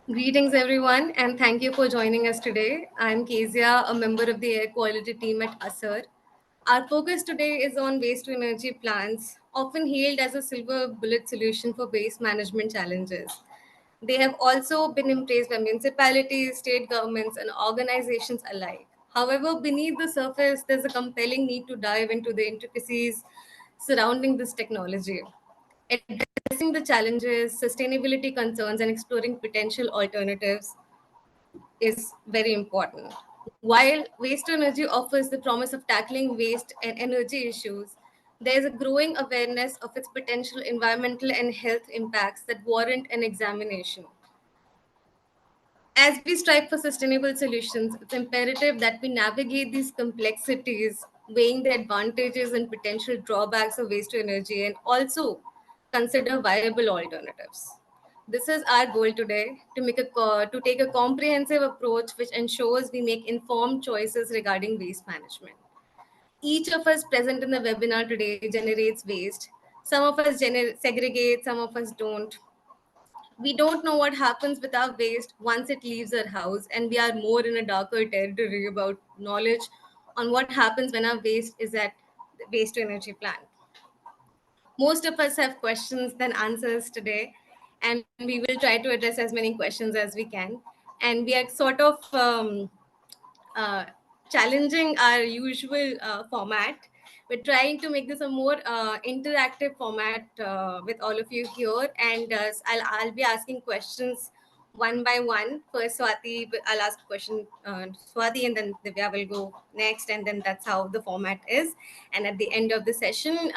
Greetings, everyone, and thank you for joining us today. I'm Kezia, a member of the air quality team at ASER. Our focus today is on waste to energy plants, often hailed as a silver bullet solution for waste management challenges. They have also been embraced by municipalities, state governments, and organizations alike. However, beneath the surface, there's a compelling need to dive into the intricacies surrounding this technology. Addressing the challenges, sustainability concerns, and exploring potential alternatives is very important. While waste to energy offers the promise of tackling waste and energy issues, there is a growing awareness of its potential environmental and health impacts that warrant an examination. As we strive for sustainable solutions, it's imperative that we navigate these complexities, weighing the advantages and potential drawbacks of waste to energy, and also consider viable alternatives. This is our goal today to take a comprehensive approach which ensures we make informed choices regarding waste management. Each of us present in the webinar today generates waste. Some of us segregate, some of us don't. We don't know what happens with our waste once it leaves our house, and we are more in a darker territory about knowledge on what happens when our waste is at the waste to energy plant. Most of us have questions than answers today, and we will try to address as many questions as we can. And we are sort of uh, challenging our usual format. We're trying to make this a more interactive format with all of you here, and I'll be asking questions one by one. First, Swati, I'll ask a question, Swati, and then Divya will go next, and then that's how the format is. And at the end of the session,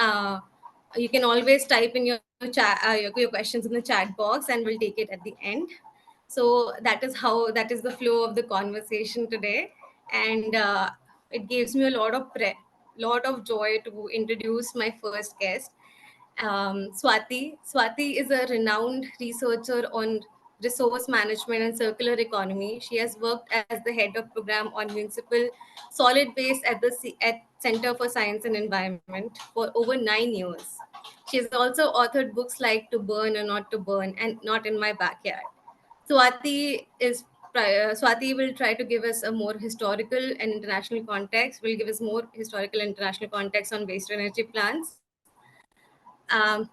you can always type in your questions in the chat box, and we'll take it at the end. So that is the flow of the conversation today, and it gives me a lot of joy to introduce my first guest, Swati. Swati is a renowned researcher on resource management and circular economy. She has worked as the head of program on municipal solid waste at Center for Science and Environment for over 9 years. She has also authored books like To Burn or Not to Burn and Not in My Backyard. Swati will try to give us a more historical and international context. Will give us more historical and international context on waste to energy plants.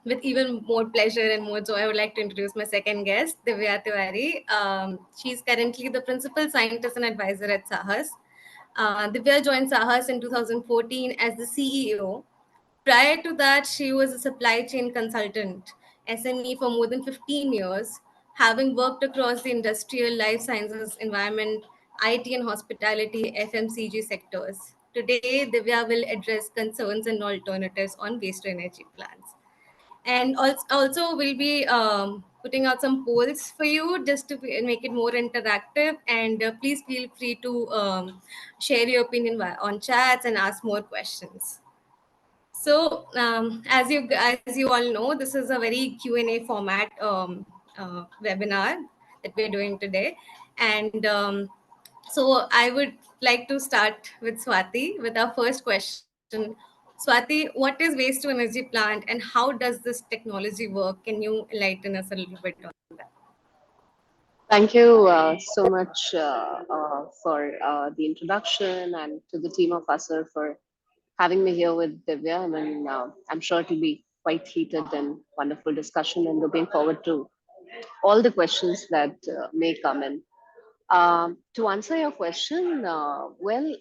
With even more pleasure and more joy, I would like to introduce my second guest, Divya Tiwari. She's currently the principal scientist and advisor at Sahas. Divya joined Sahas in 2014 as the CEO. Prior to that, she was a supply chain consultant, SME, for more than 15 years, having worked across the industrial, life sciences, environment, IT, and hospitality FMCG sectors. Today, Divya will address concerns and alternatives on waste to energy plants. And also we'll be putting out some polls for you just to make it more interactive. And please feel free to share your opinion on chats and ask more questions. So, as you all know, this is a very Q&A format webinar that we're doing today. And so I would like to start with Swati with our first question. Swati, what is waste to energy plant and how does this technology work? Can you enlighten us a little bit on that? Thank you so much for the introduction and to the team of ASER for having me here with Divya. I mean, I'm sure it'll be quite heated and wonderful discussion, and looking forward to all the questions that may come in. To answer your question, well,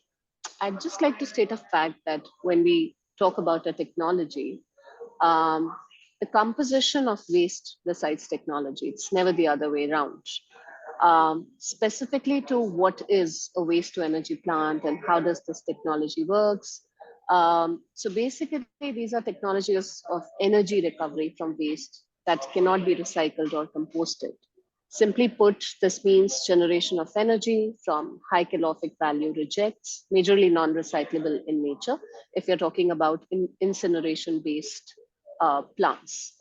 I'd just like to state a fact that when we talk about a technology, um, the composition of waste decides technology. It's never the other way around. Specifically to what is a waste to energy plant and how does this technology works. So basically, these are technologies of energy recovery from waste that cannot be recycled or composted. Simply put, this means generation of energy from high calorific value rejects, majorly non-recyclable in nature, if you're talking about incineration-based plants.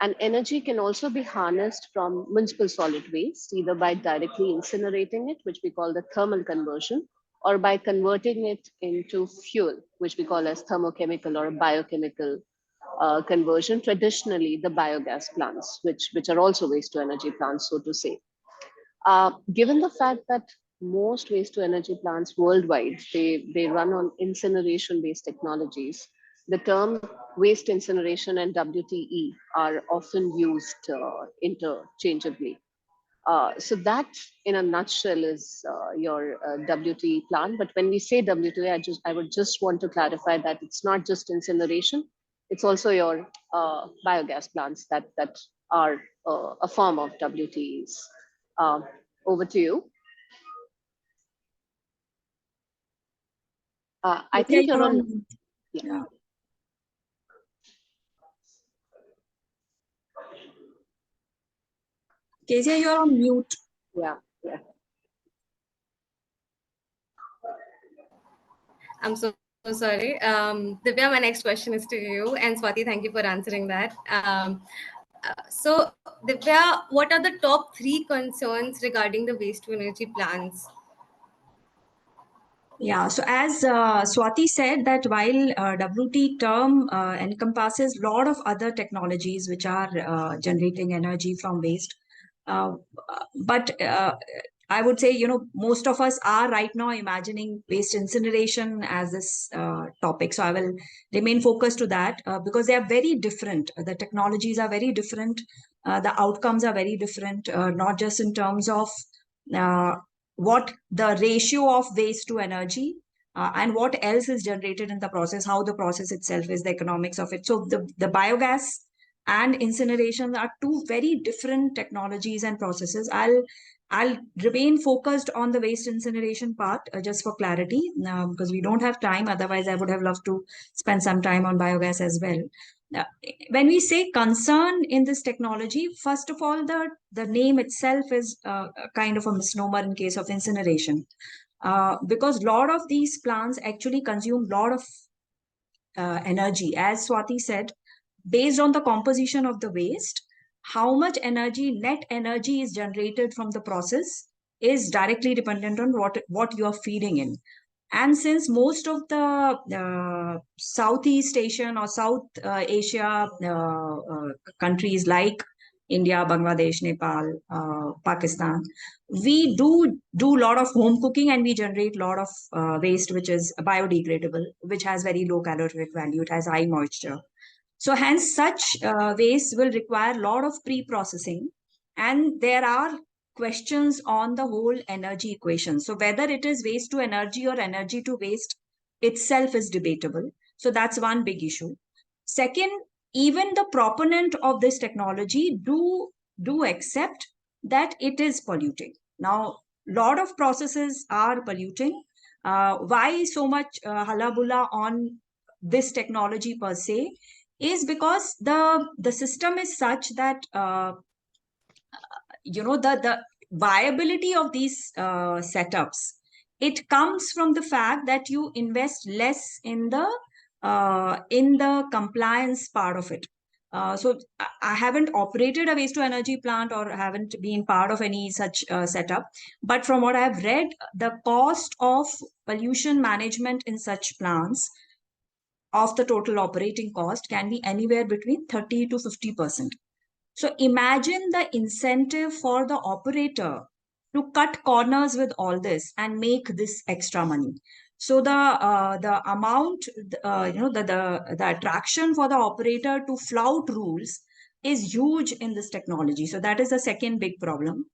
And energy can also be harnessed from municipal solid waste, either by directly incinerating it, which we call the thermal conversion, or by converting it into fuel, which we call as thermochemical or biochemical conversion, traditionally the biogas plants, which are also waste to energy plants, so to say. Given the fact that most waste to energy plants worldwide, they run on incineration based technologies, the term waste incineration and WTE are often used interchangeably. So that, in a nutshell, is your WTE plant. But when we say WTE, I would just want to clarify that it's not just incineration; it's also your biogas plants that are a form of WTEs. Um, Over to you. I Okay, think you're you're on on. mute. Yeah, Yeah. Kezia, you're on mute. yeah, yeah. I'm so sorry. Divya, my next question is to you. And Swati, thank you for answering that. So, Divya, what are the top three concerns regarding the waste to energy plans? Yeah, so as Swati said, that while WT term encompasses a lot of other technologies which are generating energy from waste, uh, but I would say, most of us are right now imagining waste incineration as this topic. So I will remain focused to that because they are very different. The technologies are very different. The outcomes are very different, not just in terms of uh, what the ratio of waste to energy and what else is generated in the process, how the process itself is, the economics of it. So the biogas and incineration are two very different technologies and processes. I'll remain focused on the waste incineration part just for clarity because we don't have time. Otherwise, I would have loved to spend some time on biogas as well. Uh, when we say concern in this technology, first of all, the name itself is a kind of a misnomer in case of incineration, because a lot of these plants actually consume a lot of energy. As Swati said, based on the composition of the waste, how much energy, net energy is generated from the process is directly dependent on what you are feeding in. And since most of the Southeast Asian or South Asia countries like India, Bangladesh, Nepal, Pakistan, we do a lot of home cooking and we generate a lot of waste which is biodegradable, which has very low calorific value. It has high moisture. So hence such waste will require a lot of pre-processing, and there are questions on the whole energy equation. So whether it is waste to energy or energy to waste itself is debatable. So that's one big issue. Second, even the proponent of this technology do accept that it is polluting. Now, lot of processes are polluting. Why so much halabulla on this technology per se is because the system is such that the viability of these setups, it comes from the fact that you invest less in the compliance part of it. So I haven't operated a waste to energy plant or haven't been part of any such setup, but from what I've read, the cost of pollution management in such plants of the total operating cost can be anywhere between 30 to 50%. So imagine the incentive for the operator to cut corners with all this and make this extra money. So the amount, the attraction for the operator to flout rules is huge in this technology. So that is the second big problem.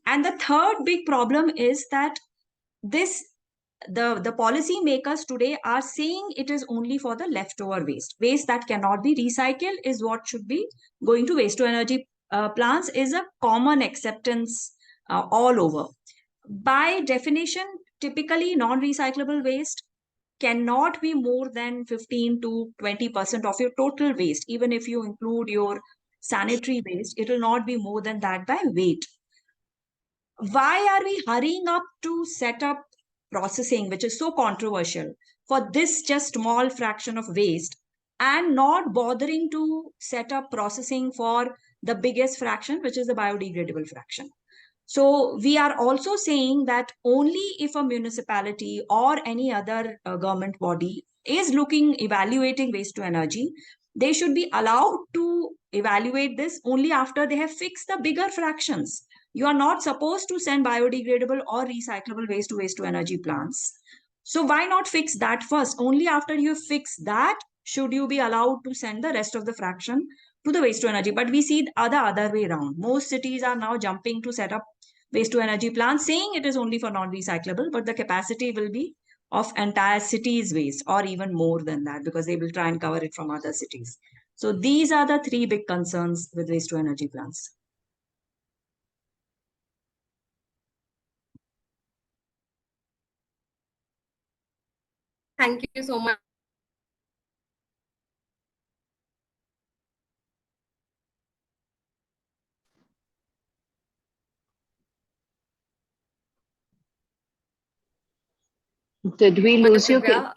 And the third big problem is that this the policy makers today are saying it is only for the leftover waste that cannot be recycled is what should be going to waste to energy plants is a common acceptance all over. By definition, typically non-recyclable waste cannot be more than 15 to 20% of your total waste. Even if you include your sanitary waste, it will not be more than that by weight. Why are we hurrying up to set up processing, which is so controversial, for this just small fraction of waste and not bothering to set up processing for the biggest fraction, which is the biodegradable fraction? So we are also saying that only if a municipality or any other government body is evaluating waste to energy, they should be allowed to evaluate this only after they have fixed the bigger fractions. You are not supposed to send biodegradable or recyclable waste to energy plants. So why not fix that first? Only after you fix that should you be allowed to send the rest of the fraction to the waste to energy. But we see the other way around. Most cities are now jumping to set up waste to energy plants, saying it is only for non-recyclable, but the capacity will be of entire city's waste or even more than that, because they will try and cover it from other cities. So these are the three big concerns with waste to energy plants. Thank you so much. Did we lose you? Divya.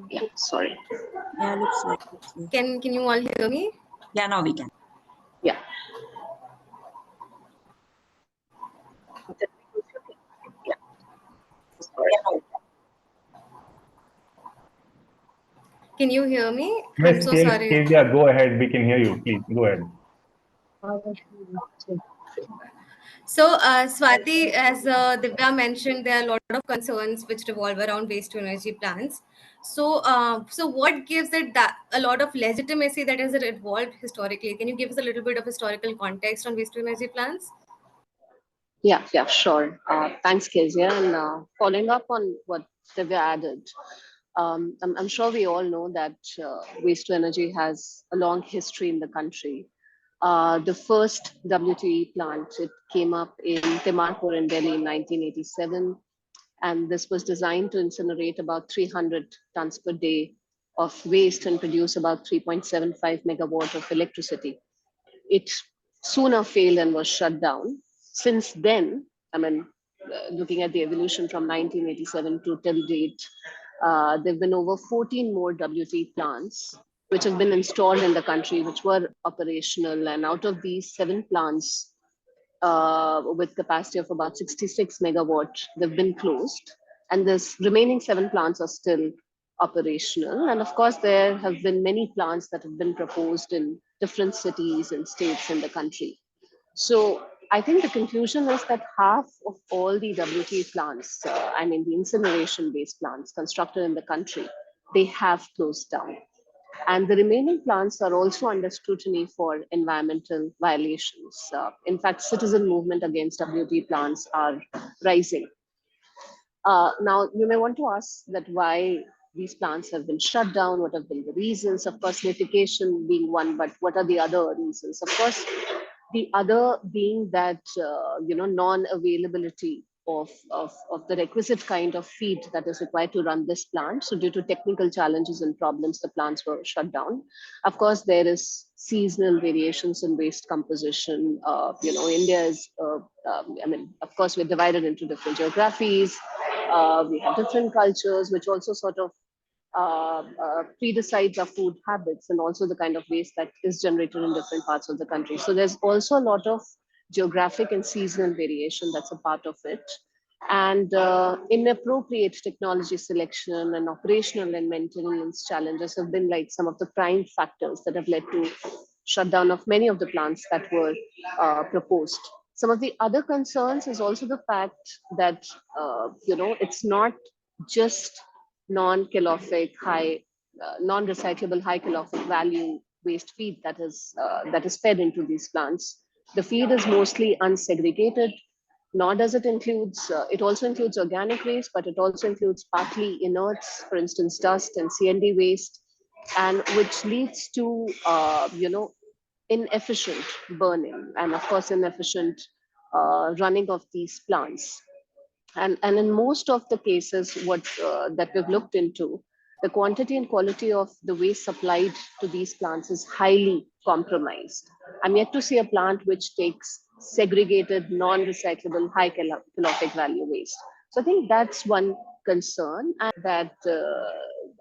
Yeah, sorry. Yeah, looks like. Can you all hear me? Yeah, now we can. Yeah. Yeah. Sorry. Can you hear me? I'm Miss so sorry. Kezia, go ahead. We can hear you. Please go ahead. So, Swati, as Divya mentioned, there are a lot of concerns which revolve around waste to energy plants. So, so what gives it that a lot of legitimacy that has it evolved historically? Can you give us a little bit of historical context on waste to energy plants? Yeah, sure. Thanks, Kezia. And following up on what Divya added, I'm sure we all know that waste to energy has a long history in the country. The first WTE plant, it came up in Tiwari in Delhi in 1987. And this was designed to incinerate about 300 tons per day of waste and produce about 3.75 megawatt of electricity. It sooner failed and was shut down. Since then, I mean, looking at the evolution from 1987 to till date, there have been over 14 more WT plants which have been installed in the country, which were operational. And out of these 7 plants, with capacity of about 66 megawatt, they've been closed. And this remaining 7 plants are still operational. And of course, there have been many plants that have been proposed in different cities and states in the country. So I think the conclusion is that half of all the WT plants, I mean the incineration-based plants constructed in the country, they have closed down. And the remaining plants are also under scrutiny for environmental violations. In fact, citizen movement against WT plants are rising. Now, you may want to ask that why these plants have been shut down, what have been the reasons? Of course, litigation being one, but what are the other reasons? Of course, the other being that, non-availability of the requisite kind of feed that is required to run this plant. So due to technical challenges and problems, the plants were shut down. Of course, there is seasonal variations in waste composition. India is, of course, we're divided into different geographies. We have different cultures, which also sort of predecides our food habits and also the kind of waste that is generated in different parts of the country. So there's also a lot of geographic and seasonal variation that's a part of it. And inappropriate technology selection and operational and maintenance challenges have been like some of the prime factors that have led to shutdown of many of the plants that were proposed. Some of the other concerns is also the fact that it's not just non-calorific non-recyclable high calorific value waste feed that is fed into these plants. The feed is mostly unsegregated, nor does it includes, it also includes organic waste, but it also includes partly inerts, for instance, dust and CND waste, and which leads to, inefficient burning and of course inefficient running of these plants. And in most of the cases what that we've looked into, the quantity and quality of the waste supplied to these plants is highly compromised. I'm yet to see a plant which takes segregated non-recyclable high calorific value waste. So I think that's one concern, and that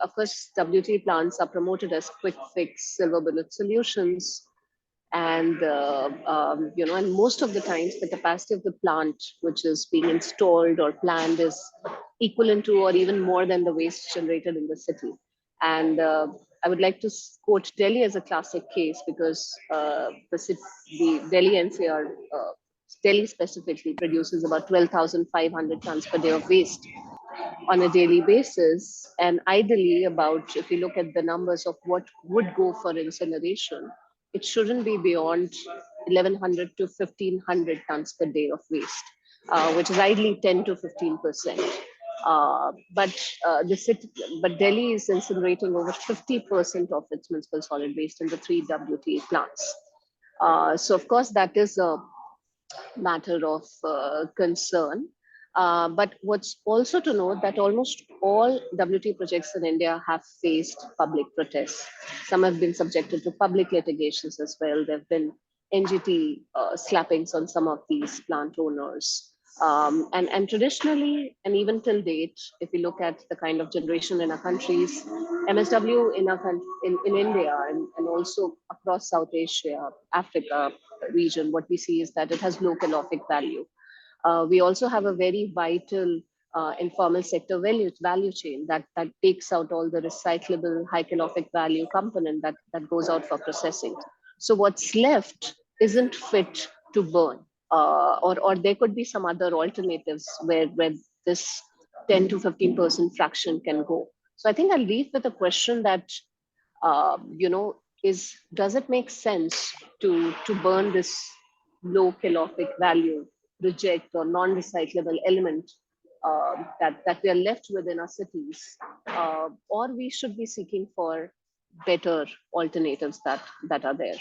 of course WT plants are promoted as quick fix silver bullet solutions. And and most of the times the capacity of the plant which is being installed or planned is equivalent to or even more than the waste generated in the city. And I would like to quote Delhi as a classic case, because the Delhi NCR Delhi specifically produces about 12,500 tons per day of waste on a daily basis. And ideally, about if you look at the numbers of what would go for incineration, it shouldn't be beyond 1,100 to 1,500 tons per day of waste, which is ideally 10 to 15%. The city, but Delhi is incinerating over 50% of its municipal solid waste in the three WTE plants. So of course that is a matter of concern. But what's also to note that almost all WT projects in India have faced public protests. Some have been subjected to public litigations as well. There have been NGT slappings on some of these plant owners. And traditionally, and even till date, if you look at the kind of generation in our countries, MSW in our country, in India and also across South Asia, Africa region, what we see is that it has low calorific value. We also have a very vital informal sector value chain that takes out all the recyclable high calorific value component that goes out for processing. So what's left isn't fit to burn, or there could be some other alternatives where this 10 to 15% fraction can go. So I think I'll leave with a question that does it make sense to burn this low calorific value reject or non-recyclable element that we are left with in our cities, or we should be seeking for better alternatives that are there.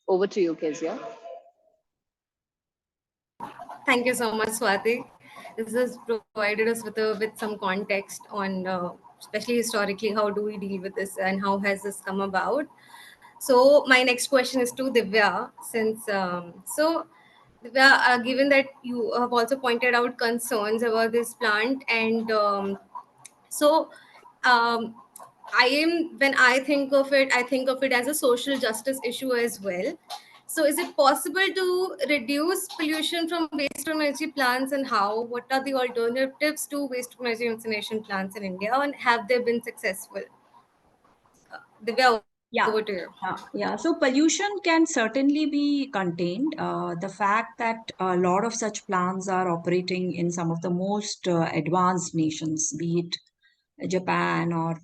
Over to you, Kezia. Thank you so much, Swati. This has provided us with some context on, especially historically, how do we deal with this and how has this come about. So my next question is to Divya. Divya, given that you have also pointed out concerns about this plant, and when I think of it as a social justice issue as well. So is it possible to reduce pollution from waste to energy plants, and how? What are the alternatives to waste to energy incineration plants in India, and have they been successful? Divya, Yeah. over to you. Yeah. So pollution can certainly be contained. The fact that a lot of such plants are operating in some of the most advanced nations, be it Japan or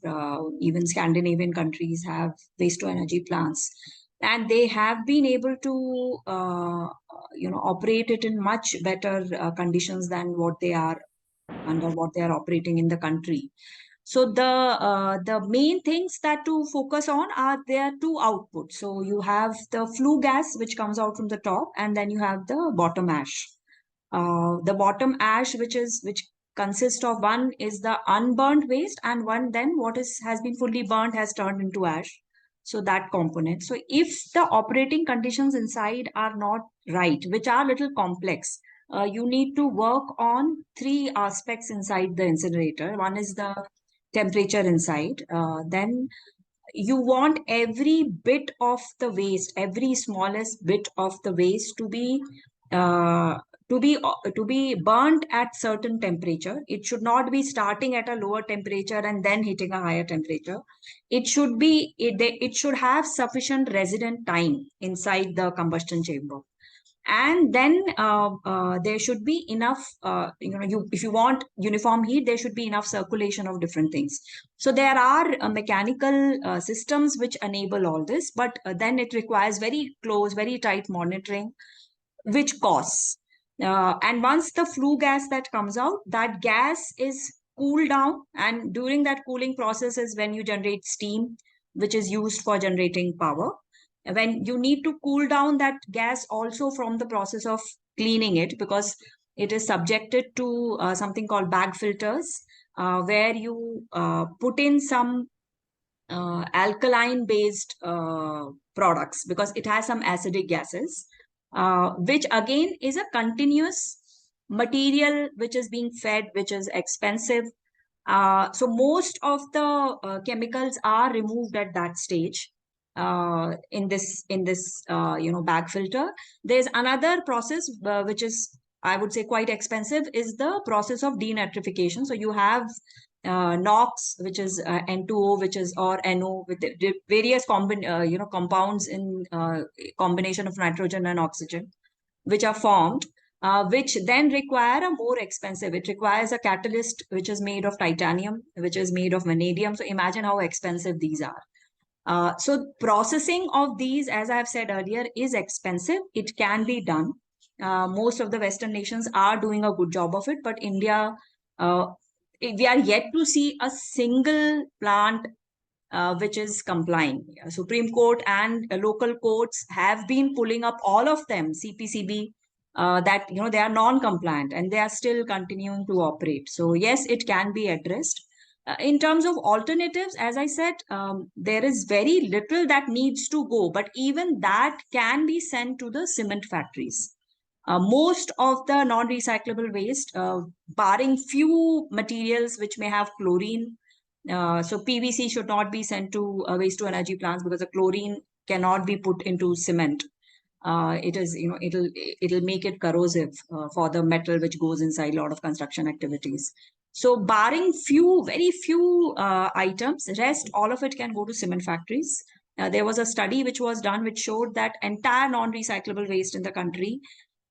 even Scandinavian countries, have waste to energy plants, and they have been able to operate it in much better conditions than what they are operating in the country. So the main things that to focus on are there are two outputs. So you have the flue gas which comes out from the top, and then you have the bottom ash. The bottom ash, which consists of, one is the unburned waste, and one then what has been fully burnt has turned into ash. So that component. So if the operating conditions inside are not right, which are a little complex, you need to work on three aspects inside the incinerator. One is the temperature inside. Then you want every bit of the waste, every smallest bit of the waste to be burnt at certain temperature. It should not be starting at a lower temperature and then hitting a higher temperature. It should have sufficient resident time inside the combustion chamber. And then there should be enough, if you want uniform heat, there should be enough circulation of different things. So there are mechanical systems which enable all this, but then it requires very close, very tight monitoring, which costs. And once the flue gas that comes out, that gas is cooled down, and during that cooling process is when you generate steam, which is used for generating power. When you need to cool down that gas also from the process of cleaning it, because it is subjected to something called bag filters, where you put in some alkaline based products, because it has some acidic gases, which again is a continuous material which is being fed, which is expensive. So most of the chemicals are removed at that stage in this bag filter. There's another process which is, I would say, quite expensive, is the process of denitrification. So you have NOx, which is N2O, which is, or NO, with the various compounds in combination of nitrogen and oxygen. which are formed, which then require a more expensive. It requires a catalyst which is made of titanium, which is made of vanadium. So imagine how expensive these are. So processing of these, as I've said earlier, is expensive. It can be done. Most of the Western nations are doing a good job of it, but India, we are yet to see a single plant which is complying. Supreme Court and local courts have been pulling up all of them, CPCB, that they are non-compliant and they are still continuing to operate. So yes, it can be addressed. In terms of alternatives, as I said, there is very little that needs to go, but even that can be sent to the cement factories. Most of the non-recyclable waste, barring few materials which may have chlorine, so PVC should not be sent to waste to energy plants because the chlorine cannot be put into cement. It is, it'll make it corrosive for the metal which goes inside a lot of construction activities. So barring very few items, rest, all of it can go to cement factories. There was a study which was done which showed that entire non-recyclable waste in the country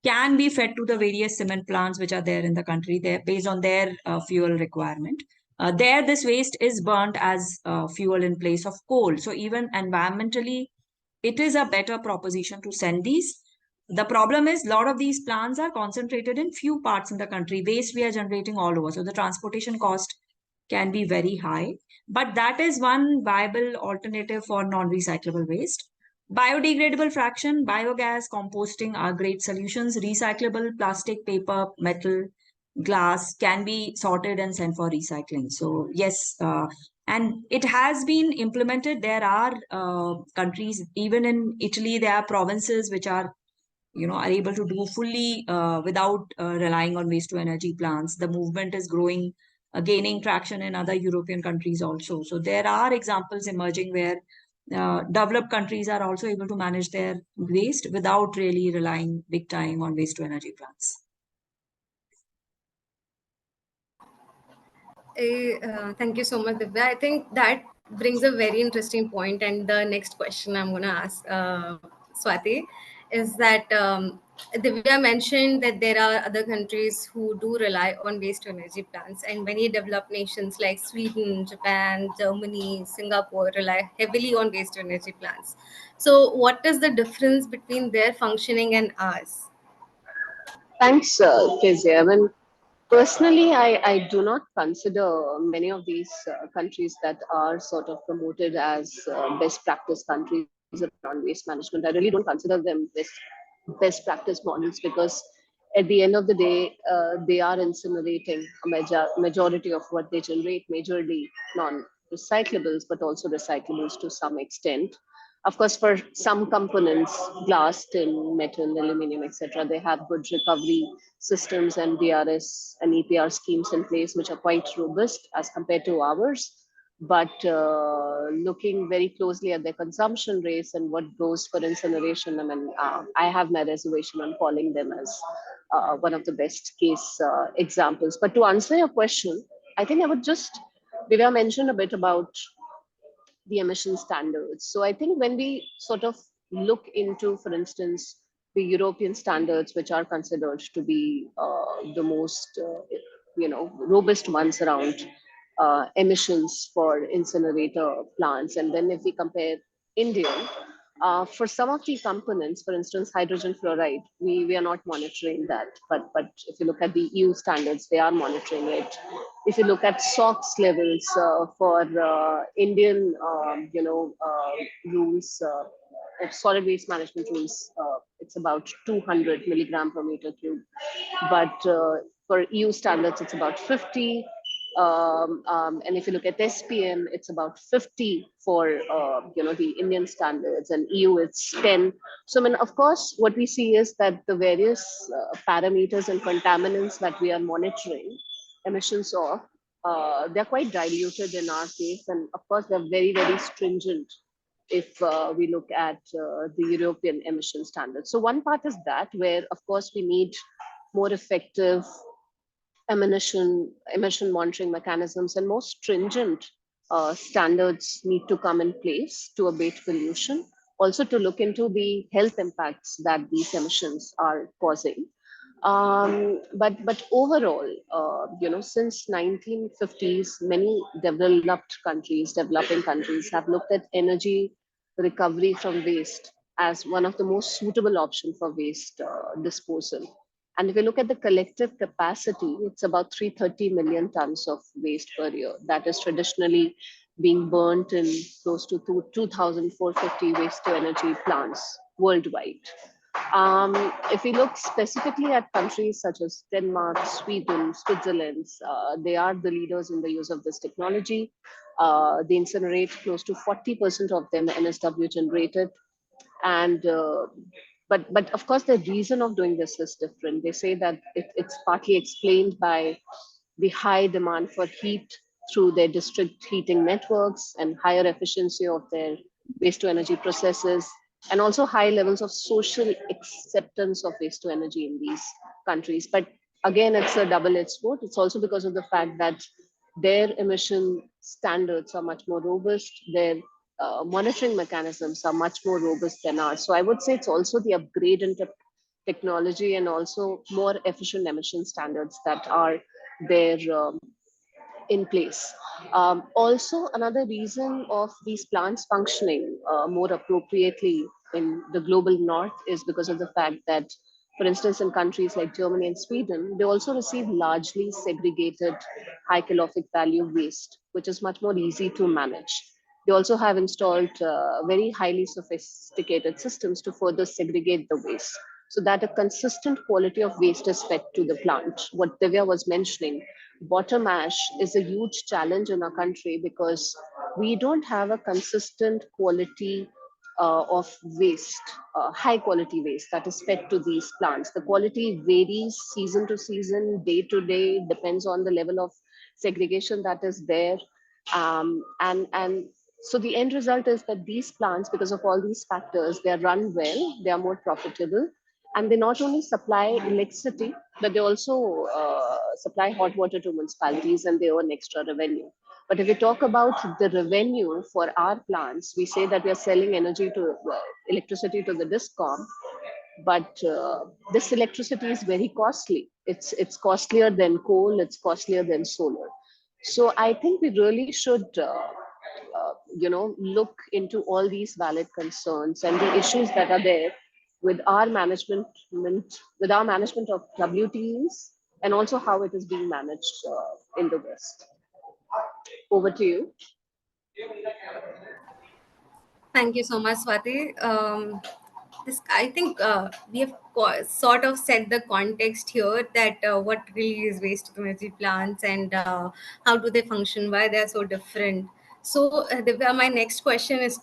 can be fed to the various cement plants which are there in the country, based on their fuel requirement. There, this waste is burnt as fuel in place of coal. So even environmentally, it is a better proposition to send these. The problem is a lot of these plants are concentrated in few parts in the country. Waste we are generating all over. So the transportation cost can be very high. But that is one viable alternative for non-recyclable waste. Biodegradable fraction, biogas, composting are great solutions. Recyclable plastic, paper, metal, glass can be sorted and sent for recycling. So yes, and it has been implemented. There are countries, even in Italy, there are provinces which are able to do fully without relying on waste to energy plants. The movement is growing, gaining traction in other European countries also. So there are examples emerging where developed countries are also able to manage their waste without really relying big time on waste to energy plants. Thank you so much, Divya. I think that brings a very interesting point. And the next question I'm going to ask Swati is that Divya mentioned that there are other countries who do rely on waste to energy plants, and many developed nations like Sweden, Japan, Germany, Singapore rely heavily on waste to energy plants. So, what is the difference between their functioning and ours? Thanks, Kezia. I mean, personally, I do not consider many of these countries that are sort of promoted as best practice countries around waste management. I really don't consider them best practice models because at the end of the day, they are incinerating a majority of what they generate, majorly non-recyclables, but also recyclables to some extent. Of course, for some components, glass, tin, metal, aluminum, etc., they have good recovery systems and DRS and EPR schemes in place, which are quite robust as compared to ours. But looking very closely at their consumption rates and what goes for incineration, I mean, I have my reservation on calling them as one of the best case examples. But to answer your question, I think I would just, Divya mentioned a bit about the emission standards. So I think when we sort of look into, for instance, the European standards, which are considered to be the most, robust ones around emissions for incinerator plants, and then if we compare Indian, for some of the components, for instance, hydrogen fluoride, we are not monitoring that. But if you look at the EU standards, they are monitoring it. If you look at SOx levels for Indian, rules, solid waste management rules, it's about 200 milligram per meter cube. But for EU standards, it's about 50. And if you look at SPM, it's about 50 for the Indian standards, and EU it's 10. So I mean, of course, what we see is that the various parameters and contaminants that we are monitoring emissions of, they're quite diluted in our case, and of course they're very, very stringent if we look at the European emission standards. So one part is that, where of course we need more effective emission monitoring mechanisms, and more stringent standards need to come in place to abate pollution. also to look into the health impacts that these emissions are causing. But overall, since 1950s, many developing countries have looked at energy recovery from waste as one of the most suitable option for waste disposal. And if you look at the collective capacity, it's about 330 million tons of waste per year that is traditionally being burnt in close to 2,450 waste to energy plants worldwide. If we look specifically at countries such as Denmark, Sweden, Switzerland, they are the leaders in the use of this technology. They incinerate close to 40% of them NSW generated, and but of course the reason of doing this is different. They say that it's partly explained by the high demand for heat through their district heating networks and higher efficiency of their waste to energy processes, and also high levels of social acceptance of waste to energy in these countries. But again, it's a double-edged sword. It's also because of the fact that their emission standards are much more robust. Their monitoring mechanisms are much more robust than ours. So I would say it's also the upgrade in technology and also more efficient emission standards that are there in place. Also, another reason of these plants functioning more appropriately in the global north is because of the fact that, for instance, in countries like Germany and Sweden, they also receive largely segregated high calorific value waste, which is much more easy to manage. They also have installed very highly sophisticated systems to further segregate the waste so that a consistent quality of waste is fed to the plant. What Divya was mentioning, bottom ash is a huge challenge in our country because we don't have a consistent quality of waste, high quality waste that is fed to these plants. The quality varies season to season, day to day, depends on the level of segregation that is there. And so the end result is that these plants, because of all these factors, they are run well, they are more profitable, and they not only supply electricity, but they also supply hot water to municipalities and they earn extra revenue. But if we talk about the revenue for our plants, we say that we are selling electricity to the discom, but this electricity is very costly. It's costlier than coal, it's costlier than solar. So I think we really should look into all these valid concerns and the issues that are there with our management of WTEs, and also how it is being managed in the West. Over to you. Thank you so much, Swati. I think we have sort of set the context here that what really is waste energy plants and how do they function, why they are so different. So, Divya, my next question is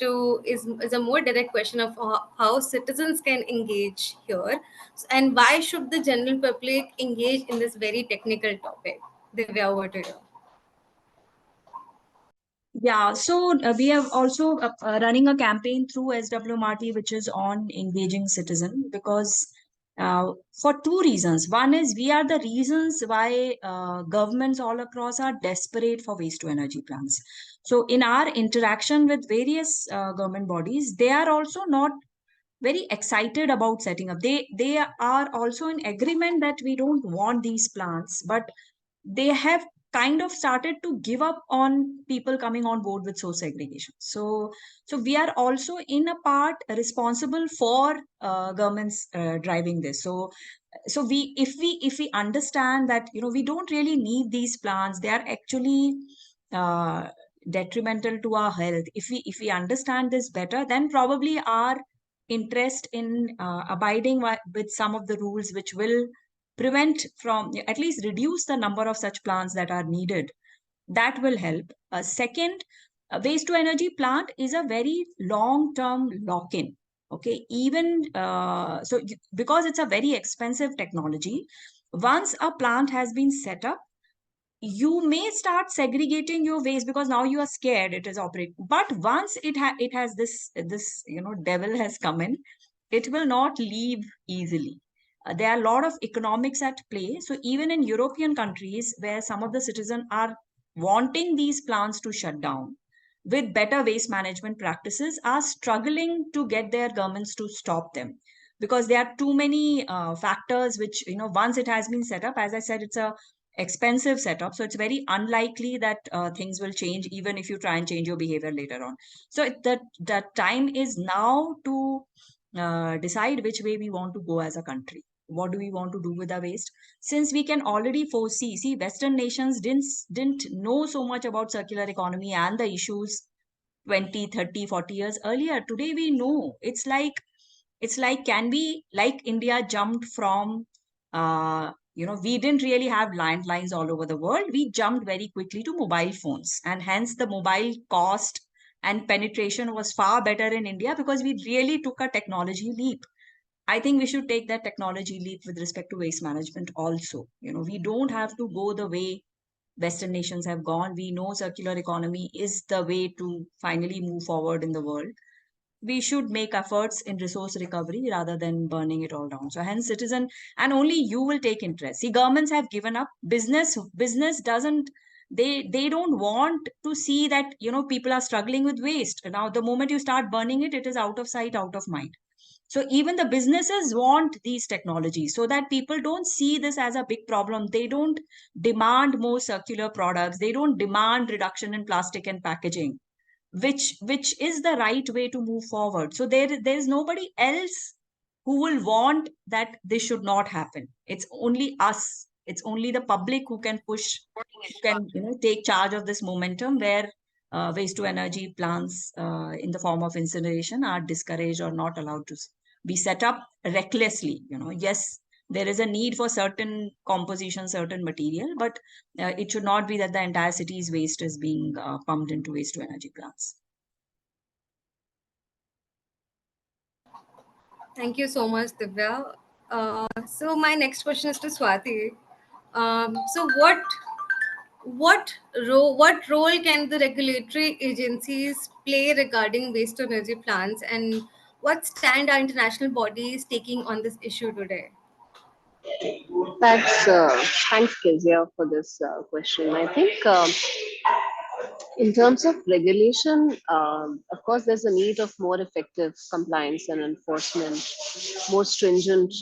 a more direct question of how citizens can engage here, and why should the general public engage in this very technical topic? Divya, over to you. Yeah, so we have also running a campaign through SWMRT, which is on engaging citizen, because for two reasons. One is we are the reasons why governments all across are desperate for waste to energy plants. So in our interaction with various government bodies, they are also not very excited about setting up. They are also in agreement that we don't want these plants, but they have kind of started to give up on people coming on board with source segregation. So we are also in a part responsible for governments driving this. So if we understand that we don't really need these plants, they are actually detrimental to our health. If we understand this better, then probably our interest in abiding with some of the rules which will prevent from, at least reduce the number of such plants that are needed, that will help. Second, waste to energy plant is a very long term lock-in. Okay, even because it's a very expensive technology, once a plant has been set up, you may start segregating your waste because now you are scared it is operating. But once it has this devil has come in, it will not leave easily. There are a lot of economics at play. So even in European countries where some of the citizens are wanting these plants to shut down, with better waste management practices are struggling to get their governments to stop them, because there are too many factors which, once it has been set up, as I said, it's a expensive setup, so it's very unlikely that things will change even if you try and change your behavior later on. So the time is now to decide which way we want to go as a country. What do we want to do with the waste? Since we can already foresee, see, Western nations didn't know so much about circular economy and the issues 20, 30, 40 years earlier. Today we know. It's like can we, like India jumped from we didn't really have landlines all over the world. We jumped very quickly to mobile phones, and hence the mobile cost and penetration was far better in India because we really took a technology leap. I think we should take that technology leap with respect to waste management also. We don't have to go the way Western nations have gone. We know circular economy is the way to finally move forward in the world. We should make efforts in resource recovery rather than burning it all down. So hence citizen, and only you will take interest. See, governments have given up. Business doesn't, they don't want to see that, people are struggling with waste. Now, the moment you start burning it, it is out of sight, out of mind. So even the businesses want these technologies so that people don't see this as a big problem. They don't demand more circular products. They don't demand reduction in plastic and packaging, which is the right way to move forward. So there's nobody else who will want that this should not happen. It's only us. It's only the public who can push, who can take charge of this momentum where waste to energy plants in the form of incineration are discouraged or not allowed to be set up recklessly. Yes, there is a need for certain composition, certain material, but it should not be that the entire city's waste is being pumped into waste to energy plants. Thank you so much, Divya. So my next question is to Swati. So what role can the regulatory agencies play regarding waste to energy plants, and what stand are international bodies taking on this issue today? That's thanks, Kezia, for this question. I think in terms of regulation, of course, there's a need of more effective compliance and enforcement, more stringent,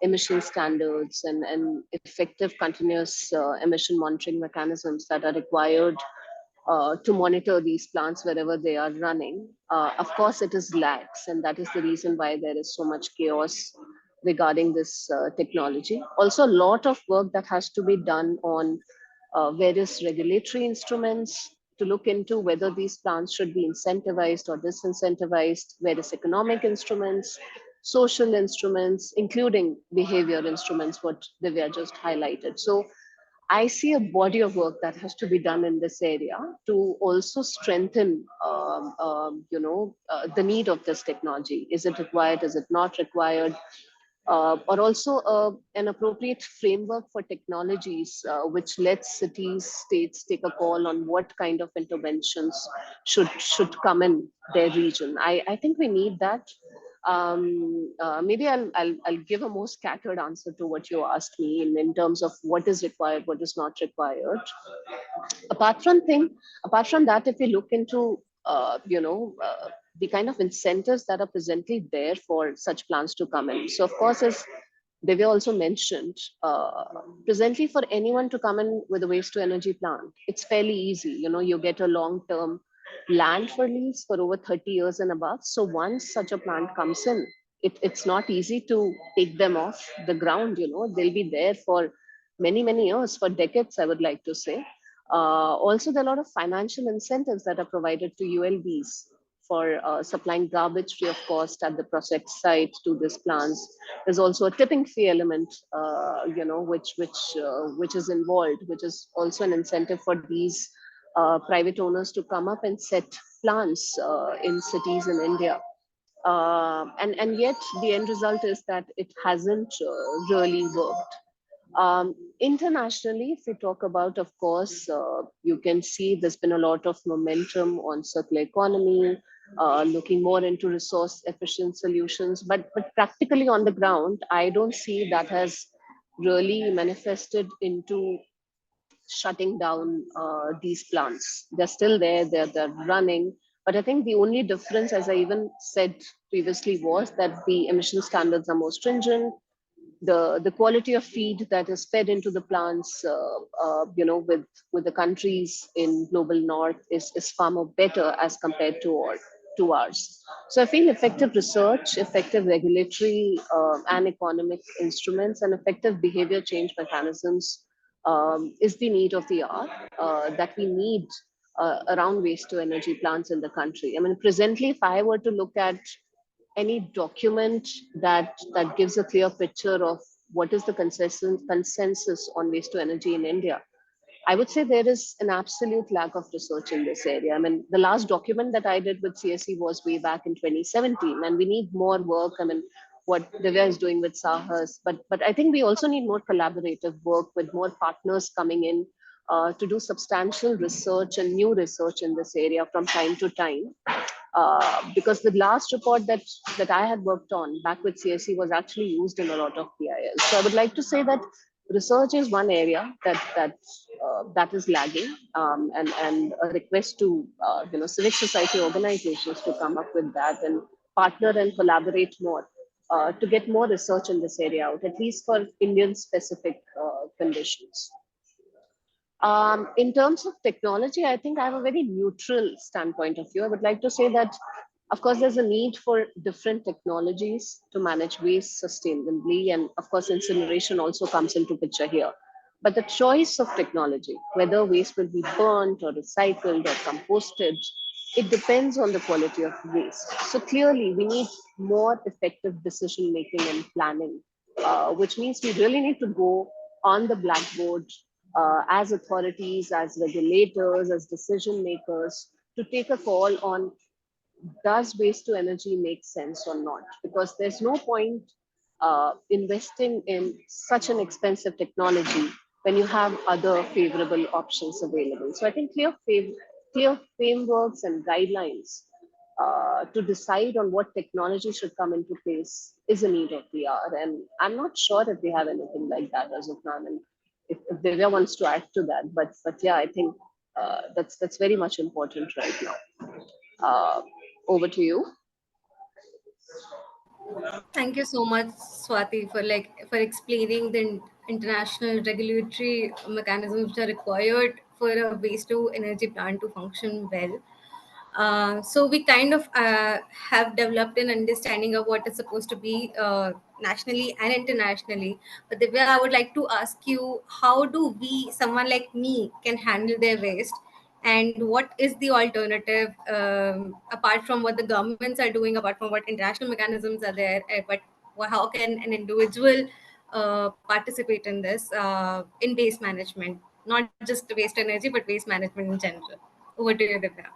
emission standards, and effective continuous emission monitoring mechanisms that are required to monitor these plants wherever they are running. Of course, it is lax, and that is the reason why there is so much chaos regarding this technology. Also, a lot of work that has to be done on various regulatory instruments to look into whether these plants should be incentivized or disincentivized, various economic instruments, social instruments, including behavior instruments, what Divya just highlighted. So I see a body of work that has to be done in this area to also strengthen, the need of this technology. Is it required? Is it not required? Or also an appropriate framework for technologies which lets cities, states take a call on what kind of interventions should come in their region. I think we need that. Maybe I'll give a more scattered answer to what you asked me in terms of what is required, what is not required. Apart from thing, Apart from that, if we look into the kind of incentives that are presently there for such plans to come in. So of course, as Divya also mentioned, presently for anyone to come in with a waste to energy plant, it's fairly easy. You get a long-term land for lease for over 30 years and above. So once such a plant comes in, it's not easy to take them off the ground. They'll be there for many, many years, for decades, I would like to say. Also, there are a lot of financial incentives that are provided to ULBs for supplying garbage free of cost at the project site to these plants. There's also a tipping fee element, which is involved, which is also an incentive for these private owners to come up and set plants in cities in India. And yet the end result is that it hasn't really worked. Internationally, if we talk about, of course, you can see there's been a lot of momentum on circular economy, looking more into resource efficient solutions. But practically on the ground, I don't see that has really manifested into shutting down these plants. They're still there, they're running. But I think the only difference, as I even said previously, was that the emission standards are more stringent. The quality of feed that is fed into the plants, with the countries in global north is far more better as compared to ours. So I feel effective research, effective regulatory and economic instruments, and effective behavior change mechanisms is the need of the hour that we need around waste to energy plants in the country. I mean, presently, if I were to look at any document that gives a clear picture of what is the consensus on waste to energy in India, I would say there is an absolute lack of research in this area. I mean, the last document that I did with CSE was way back in 2017, and we need more work. I mean, what Divya is doing with Sahas, but I think we also need more collaborative work with more partners coming in to do substantial research and new research in this area from time to time. Because the last report that I had worked on back with CSE was actually used in a lot of PILs. So I would like to say that research is one area that is lagging, and a request to civic society organizations to come up with that and partner and collaborate more to get more research in this area out, at least for Indian specific conditions. In terms of technology, I think I have a very neutral standpoint of view. I would like to say that, of course, there's a need for different technologies to manage waste sustainably, and of course, incineration also comes into picture here. But the choice of technology, whether waste will be burnt or recycled or composted, it depends on the quality of waste. So clearly, we need more effective decision making and planning, which means we really need to go on the blackboard as authorities, as regulators, as decision makers, to take a call on, does waste to energy make sense or not? Because there's no point investing in such an expensive technology when you have other favorable options available. So I think clear frameworks and guidelines to decide on what technology should come into place is a need of the hour. And I'm not sure if we have anything like that as of now. And if Divya wants to add to that, but yeah, I think that's very much important right now. Over to you. Thank you so much, Swati, for explaining the international regulatory mechanisms which are required for a waste to energy plant to function well. So we kind of have developed an understanding of what is supposed to be nationally and internationally. But Divya, I would like to ask you, how do we, someone like me, can handle their waste? And what is the alternative, apart from what the governments are doing, apart from what international mechanisms are there, but how can an individual participate in this, in waste management, not just waste energy, but waste management in general? Over to you, Divya.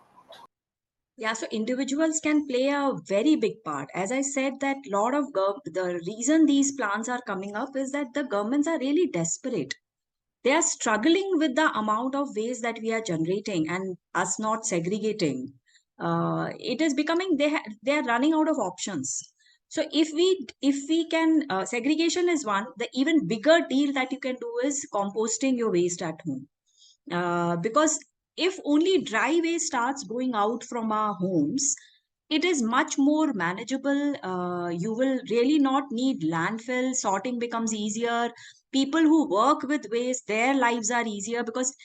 Yeah, so individuals can play a very big part. As I said, that lot of the reason these plans are coming up is that the governments are really desperate. They are struggling with the amount of waste that we are generating and us not segregating. It is becoming, they are running out of options. So if we can, segregation is one. The even bigger deal that you can do is composting your waste at home. Because if only dry waste starts going out from our homes, it is much more manageable. You will really not need landfill. Sorting becomes easier. People who work with waste, their lives are easier because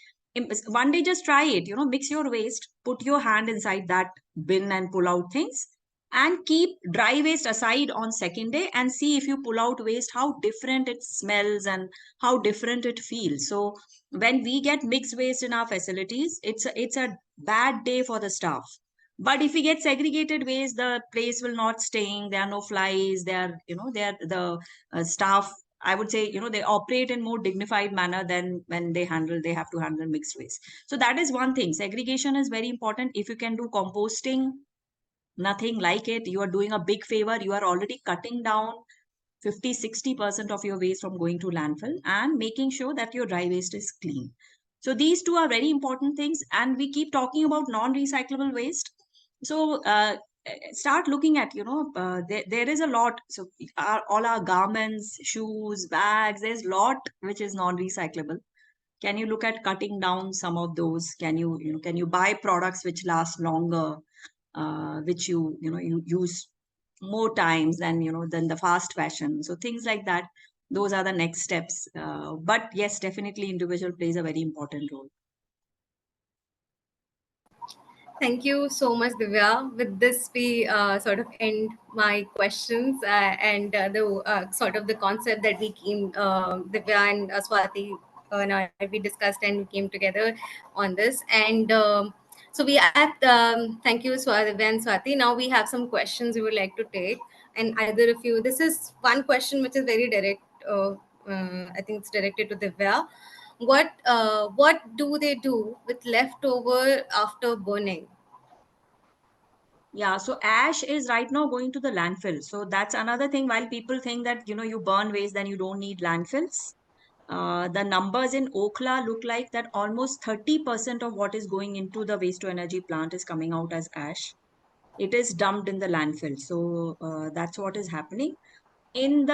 one day just try it. Mix your waste, put your hand inside that bin and pull out things, and keep dry waste aside on second day and see if you pull out waste, how different it smells and how different it feels. So when we get mixed waste in our facilities, it's a bad day for the staff. But if we get segregated waste, the place will not stink. There are no flies. They are the staff. I would say, they operate in more dignified manner than when they have to handle mixed waste. So that is one thing. Segregation is very important. If you can do composting, nothing like it. You are doing a big favor. You are already cutting down 50-60% of your waste from going to landfill and making sure that your dry waste is clean. So these two are very important things. And we keep talking about non-recyclable waste. So start looking at, there is a lot. So all our garments, shoes, bags, there's a lot which is non-recyclable. Can you look at cutting down some of those? Can you buy products which last longer, which you use more times than the fast fashion? So things like that. Those are the next steps. But yes, definitely individual plays a very important role. Thank you so much, Divya. With this, we sort of end my questions and the sort of the concept that we came, Divya and Swati, we discussed and we came together on this. And so we have, thank you, Divya and Swati. Now we have some questions we would like to take. And either of you, this is one question which is very direct. I think it's directed to Divya. What do they do with leftover after burning? Yeah, so ash is right now going to the landfill. So that's another thing. While people think that you burn waste, then you don't need landfills. The numbers in Okla look like that almost 30% of what is going into the waste to energy plant is coming out as ash. It is dumped in the landfill. So that's what is happening. In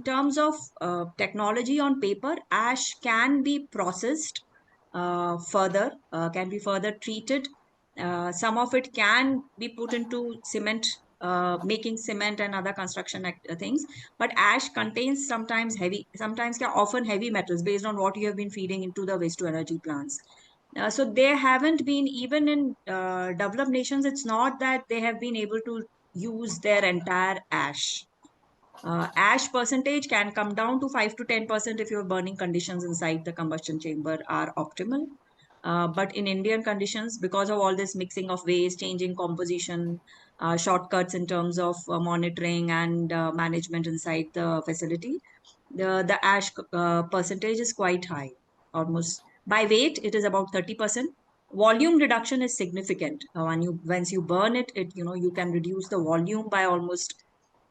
terms of technology on paper, ash can be processed further, can be further treated. Some of it can be put into cement, making cement and other construction things. But ash contains sometimes often heavy metals based on what you have been feeding into the waste to energy plants. So there haven't been, even in developed nations, it's not that they have been able to use their entire ash. Ash percentage can come down to 5 to 10% if your burning conditions inside the combustion chamber are optimal. But in Indian conditions, because of all this mixing of waste, changing composition, shortcuts in terms of monitoring and management inside the facility, the ash percentage is quite high. Almost by weight, it is about 30%. Volume reduction is significant. Once you burn it, you can reduce the volume by almost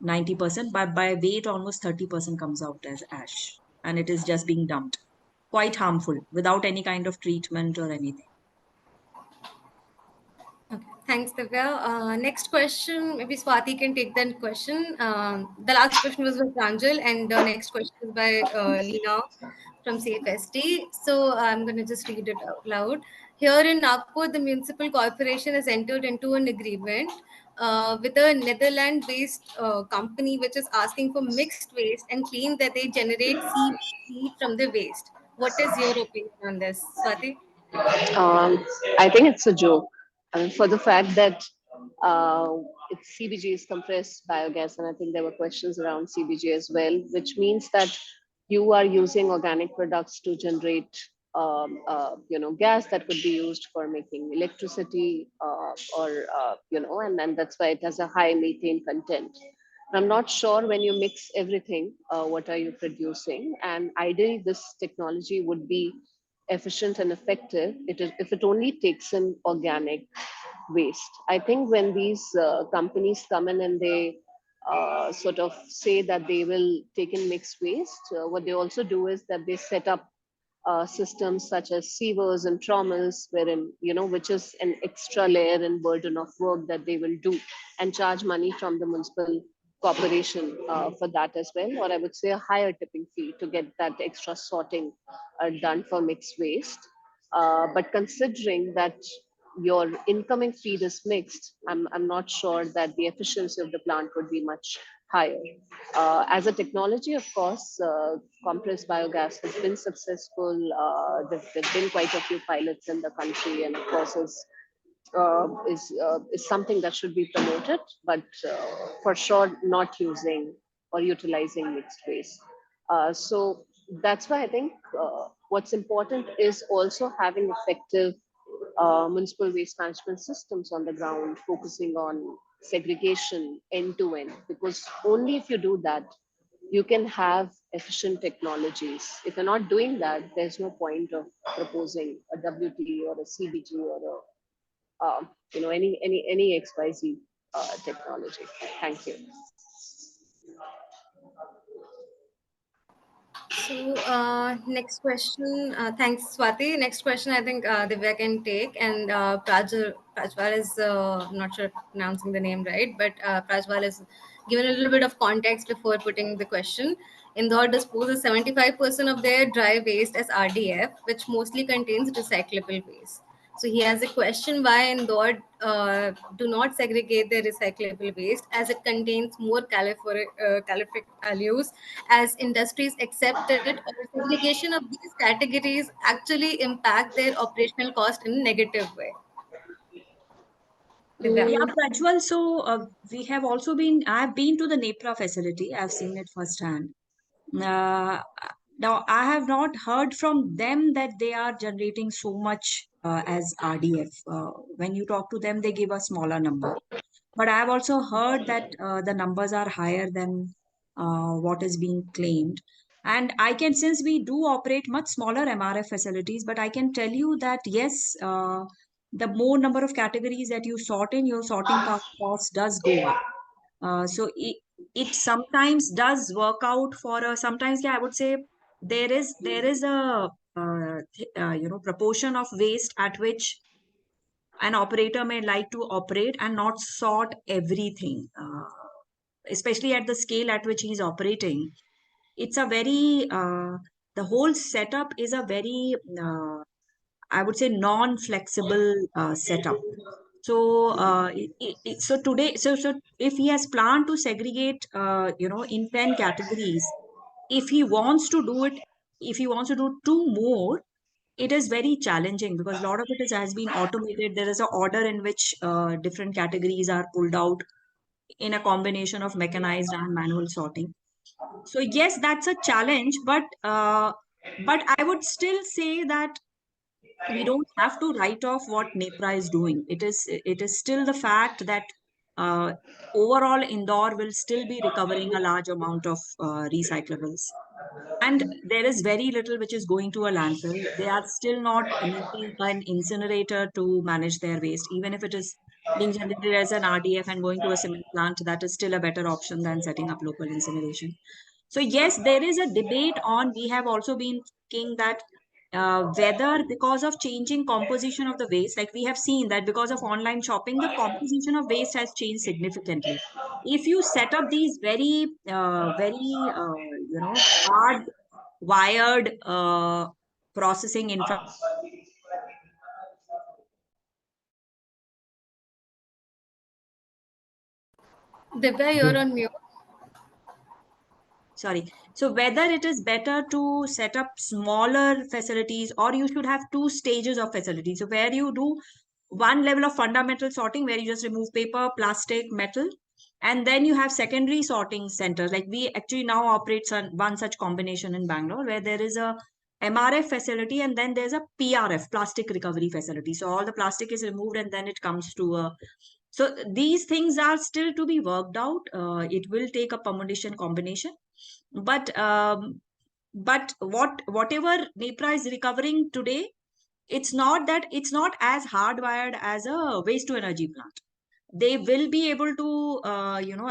90%, but by weight, almost 30% comes out as ash, and it is just being dumped. Quite harmful without any kind of treatment or anything. Okay. Thanks, Divya. Next question, maybe Swati can take that question. The last question was by Pranjal, and the next question is by Lina from CFST. So I'm going to just read it out loud. Here in Nagpur, the municipal corporation has entered into an agreement with a Netherlands-based company which is asking for mixed waste and claim that they generate CBG from the waste. What is your opinion on this, Swati? Um, I think it's a joke. I mean, for the fact that uh, CBG is compressed biogas, and I think there were questions around CBG as well, which means that you are using organic products to generate, gas that could be used for making electricity, and then that's why it has a high methane content. I'm not sure when you mix everything, what are you producing? And ideally, this technology would be efficient and effective if it only takes in organic waste. I think when these companies come in and they sort of say that they will take in mixed waste, what they also do is that they set up systems such as sievers and traumas, wherein, which is an extra layer and burden of work that they will do and charge money from the municipal corporation for that as well, or I would say a higher tipping fee to get that extra sorting done for mixed waste. But considering that your incoming feed is mixed, I'm not sure that the efficiency of the plant would be much higher. As a technology, of course, compressed biogas has been successful. There've been quite a few pilots in the country, and of course, is something that should be promoted, but for sure not using or utilizing mixed waste. So that's why I think what's important is also having effective municipal waste management systems on the ground, focusing on segregation end to end, because only if you do that, you can have efficient technologies. If you're not doing that, there's no point of proposing a WT or a CBG or any XYZ technology. Thank you. So, next question. Thanks, Swati. Next question, I think Divya can take. And Prajwal is, I'm not sure if pronouncing the name right, but Prajwal is given a little bit of context before putting the question. Indore disposes 75% of their dry waste as RDF, which mostly contains recyclable waste. So he has a question why Indore do not segregate their recyclable waste, as it contains more calorific values, as industries accept it, or segregation of these categories actually impact their operational cost in a negative way. Divya. Yeah, Prajwal. So we have also I've been to the NEPRA facility. I've seen it firsthand. Uh, Now, I have not heard from them that they are generating so much as RDF. When you talk to them, they give a smaller number. But I have also heard that the numbers are higher than what is being claimed. And I can, since we do operate much smaller MRF facilities, but I can tell you that yes, the more number of categories that you sort in, your sorting cost does go up. So it sometimes does work out for sometimes, yeah, I would say there is a proportion of waste at which an operator may like to operate and not sort everything, especially at the scale at which he's operating. It's a very the whole setup is a very I would say non-flexible setup. So so today, so if he has planned to segregate, in 10 categories, if he wants to do it, if he wants to do two more, it is very challenging because a lot of it has been automated. There is an order in which different categories are pulled out in a combination of mechanized and manual sorting. So yes, that's a challenge, but I would still say that we don't have to write off what NEPRA is doing. It is still the fact that uh, overall Indore will still be recovering a large amount of recyclables. And there is very little which is going to a landfill. They are still not needing an incinerator to manage their waste. Even if it is being generated as an RDF and going to a cement plant, that is still a better option than setting up local incineration. So yes, there is a debate on, we have also been thinking that whether because of changing composition of the waste, like we have seen that because of online shopping, the composition of waste has changed significantly. If you set up these very hard wired processing infra. Divya, you're on mute. Sorry. So whether it is better to set up smaller facilities, or you should have two stages of facilities. So where you do one level of fundamental sorting where you just remove paper, plastic, metal, and then you have secondary sorting centers. Like we actually now operate one such combination in Bangalore where there is a MRF facility and then there's a PRF, plastic recovery facility. So all the plastic is removed and then it comes to a. So these things are still to be worked out. It will take a permutation combination, but whatever NEPRA is recovering today, it's not as hardwired as a waste to energy plant. They will be able to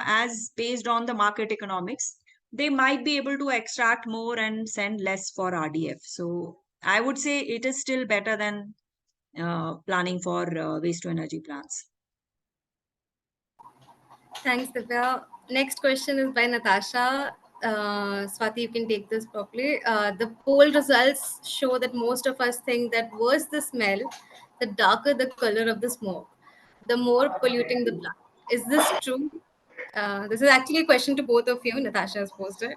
as based on the market economics, they might be able to extract more and send less for RDF. So I would say it is still better than planning for waste to energy plants. Thanks, Divya. Next question is by Natasha. Swati, you can take this properly. The poll results show that most of us think that worse the smell, the darker the color of the smoke, the more polluting the plant. Is this true? This is actually a question to both of you. Natasha has posted.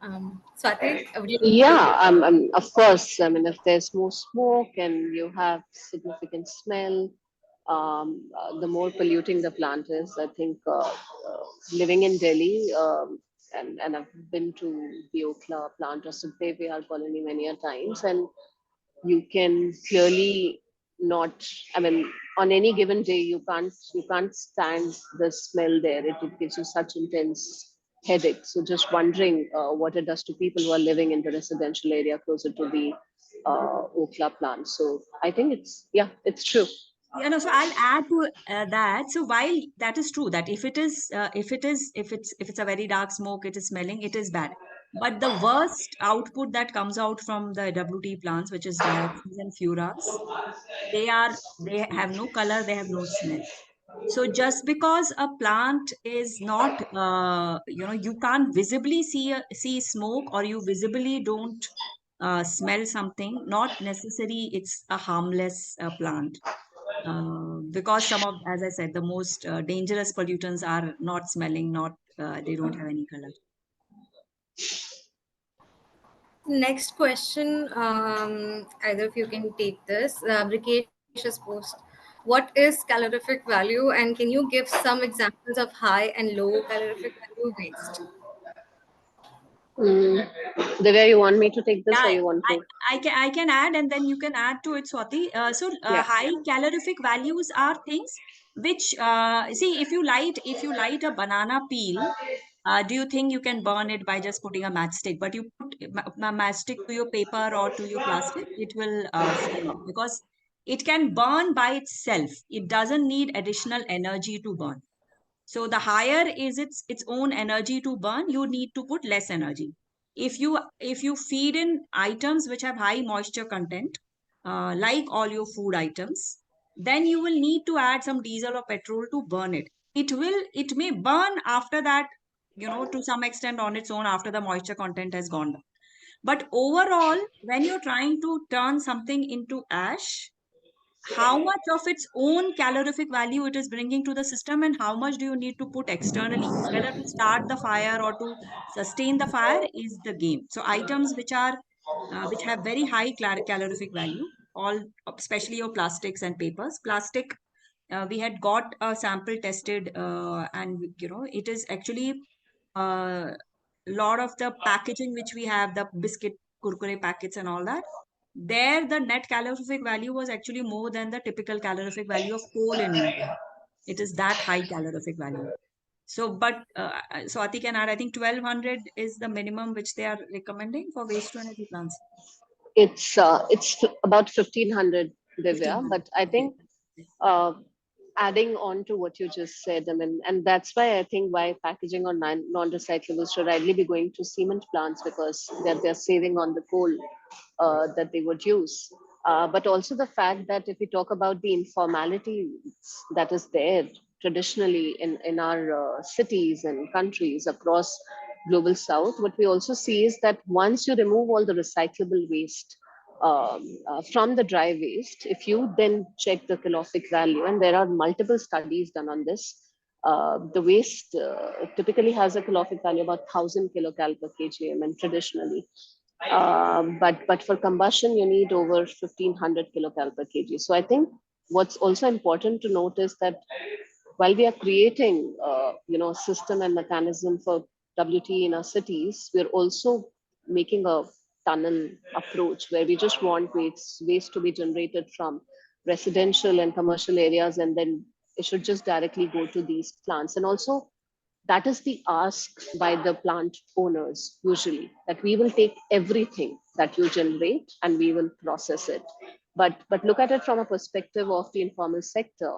Swati, would you like to take Yeah, it? of course. I mean, if there's more smoke and you have significant smell, the more polluting the plant is. I think living in Delhi, and I've been to the Okla plant or Sambyal colony many a times, and you can clearly not, I mean, on any given day you can't stand the smell there. It gives you such intense headache. So just wondering what it does to people who are living in the residential area closer to the Okla plant. So I think it's true. Yeah, no, so I'll add to that. So while that is true, that if it's a very dark smoke, it is smelling, it is bad. But the worst output that comes out from the WT plants, which is dioxins and furans, they have no color, they have no smell. So just because a plant is not, you can't visibly see smoke, or you visibly don't smell something, not necessary it's a harmless plant. Because some of, as I said, the most dangerous pollutants are not smelling, not they don't have any color. Next question, either of you can take this. Brikesh has posed, what is calorific value, and can you give some examples of high and low calorific value waste? Mm. Divya, you want me to take this or Yeah, you want to? I can add, and then you can add to it, Swati. Yeah. High calorific values are things which, see, if you light a banana peel, do you think you can burn it by just putting a matchstick? But you put a matchstick to your paper or to your plastic, it will flame, because it can burn by itself. It doesn't need additional energy to burn. So the higher is its own energy to burn, you need to put less energy. If you feed in items which have high moisture content, like all your food items, then you will need to add some diesel or petrol to burn it. It may burn after that, to some extent on its own, after the moisture content has gone down. But overall, when you're trying to turn something into ash, how much of its own calorific value it is bringing to the system, and how much do you need to put externally, whether to start the fire or to sustain the fire, is the game. So items which have very high calorific value, all, especially your plastics and papers. Plastic, we had got a sample tested, and it is actually a lot of the packaging which we have, the biscuit kurkure packets and all that, there the net calorific value was actually more than the typical calorific value of coal in India. It is that high calorific value. So, but Swati can add, I think 1200 is the minimum which they are recommending for waste to energy plants. It's about 1500, Divya, 1500. but I Okay. think uh, adding on to what you just said, I mean, and that's why I think why packaging on non-recyclables should ideally be going to cement plants, because they're saving on the coal that they would use. But also the fact that if we talk about the informality that is there traditionally in our cities and countries across global south, what we also see is that once you remove all the recyclable waste from the dry waste, if you then check the calorific value, and there are multiple studies done on this, the waste typically has a calorific value about 1000 kilocal per kgm, and traditionally. But for combustion, you need over 1500 kilocal per kg. So I think what's also important to note is that while we are creating, system and mechanism for WT in our cities, we're also making a tunnel approach where we just want waste to be generated from residential and commercial areas, and then it should just directly go to these plants. And also, that is the ask by the plant owners usually, that we will take everything that you generate and we will process it. But look at it from a perspective of the informal sector,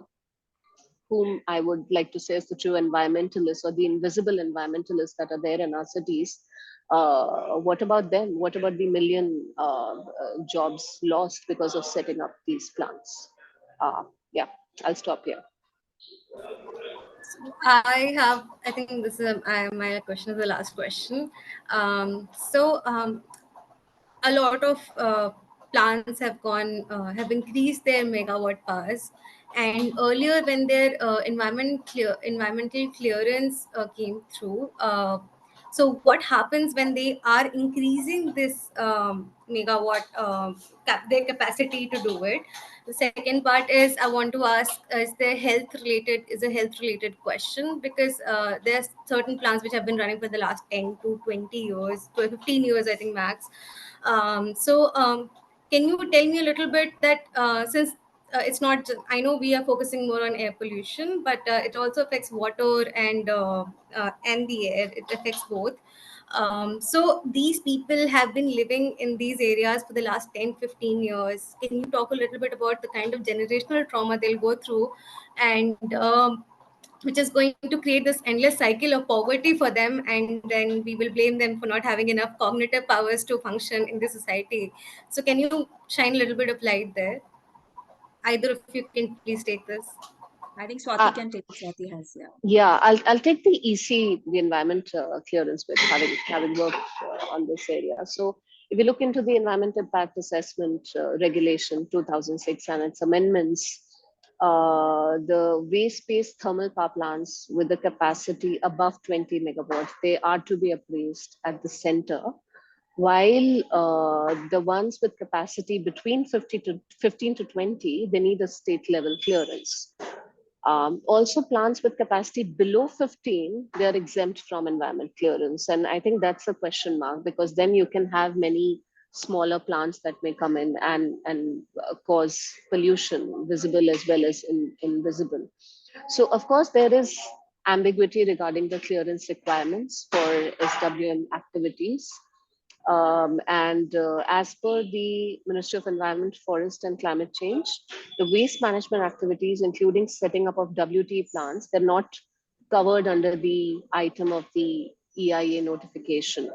whom I would like to say is the true environmentalists or the invisible environmentalists that are there in our cities. What about them? What about the million jobs lost because of setting up these plants? Yeah, I'll stop here. I think this is my question is the last question. So a lot of plants have increased their megawatt powers, and earlier when their environmental clearance came through, so what happens when they are increasing this megawatt their capacity to do it? The second part is I want to ask, is a health related question, because there's certain plants which have been running for the last 10 to 20 years, to 15 years I think max. Can you tell me a little bit that since it's not I know we are focusing more on air pollution, but it also affects water and the air. It affects both. So these people have been living in these areas for the last 10, 15 years. Can you talk a little bit about the kind of generational trauma they'll go through, and which is going to create this endless cycle of poverty for them, and then we will blame them for not having enough cognitive powers to function in the society. So can you shine a little bit of light there? Either of you can please take this. I think Swati can take. Swati has, yeah. Yeah, I'll take the EC, the environment clearance bit, having worked on this area. So if you look into the environment impact assessment regulation 2006 and its amendments, the waste-based thermal power plants with the capacity above 20 megawatts, they are to be appraised at the center, while the ones with capacity between 15 to 20, they need a state level clearance. Also, plants with capacity below 15, they are exempt from environment clearance. And I think that's a question mark, because then you can have many smaller plants that may come in and cause pollution, visible as well as invisible. So, of course, there is ambiguity regarding the clearance requirements for SWM activities. And as per the Ministry of Environment, Forest and Climate Change, the waste management activities, including setting up of WT plants, they're not covered under the item of the EIA notification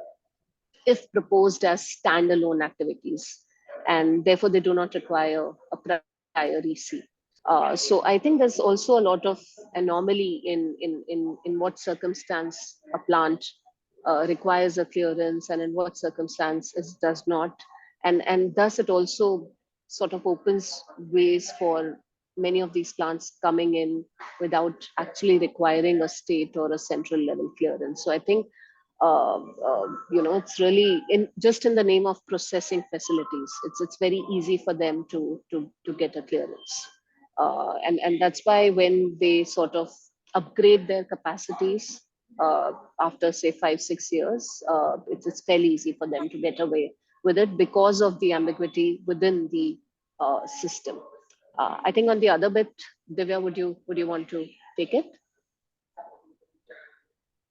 if proposed as standalone activities. And therefore, they do not require a prior EC. So I think there's also a lot of anomaly in what circumstance a plant requires a clearance and in what circumstance it does not. And thus it also sort of opens ways for many of these plants coming in without actually requiring a state or a central level clearance. So I think it's really just in the name of processing facilities. It's very easy for them to get a clearance, and that's why when they sort of upgrade their capacities after say 5-6 years, it's fairly easy for them to get away with it because of the ambiguity within the system. I think on the other bit, Divya, would you want to take it?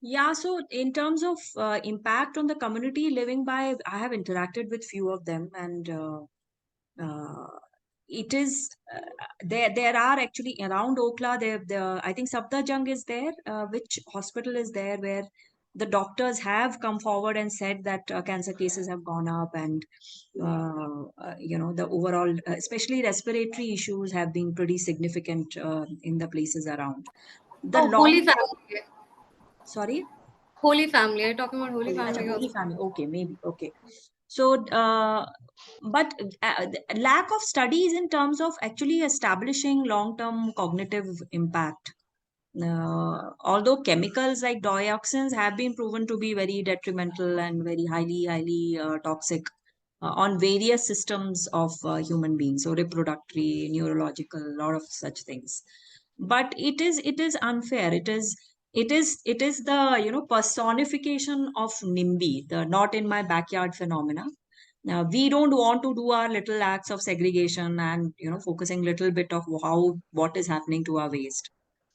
Yeah, so in terms of impact on the community living by, I have interacted with few of them, and uh, it is there are actually around Okla. There, I think Saptajang is there. Which hospital is there where the doctors have come forward and said that cancer cases have gone up, and the overall, especially respiratory issues, have been pretty significant in the places around. The Oh, Holy long, Family. sorry. Holy Family. Are you talking about Holy Acha, Family Holy also? Family. Okay, maybe. Okay. So, but lack of studies in terms of actually establishing long-term cognitive impact. Although chemicals like dioxins have been proven to be very detrimental and very highly toxic on various systems of human beings, so reproductory, neurological, a lot of such things. But it is unfair. It is the personification of NIMBY, the not in my backyard phenomena. Now, we don't want to do our little acts of segregation and focusing little bit of what is happening to our waste.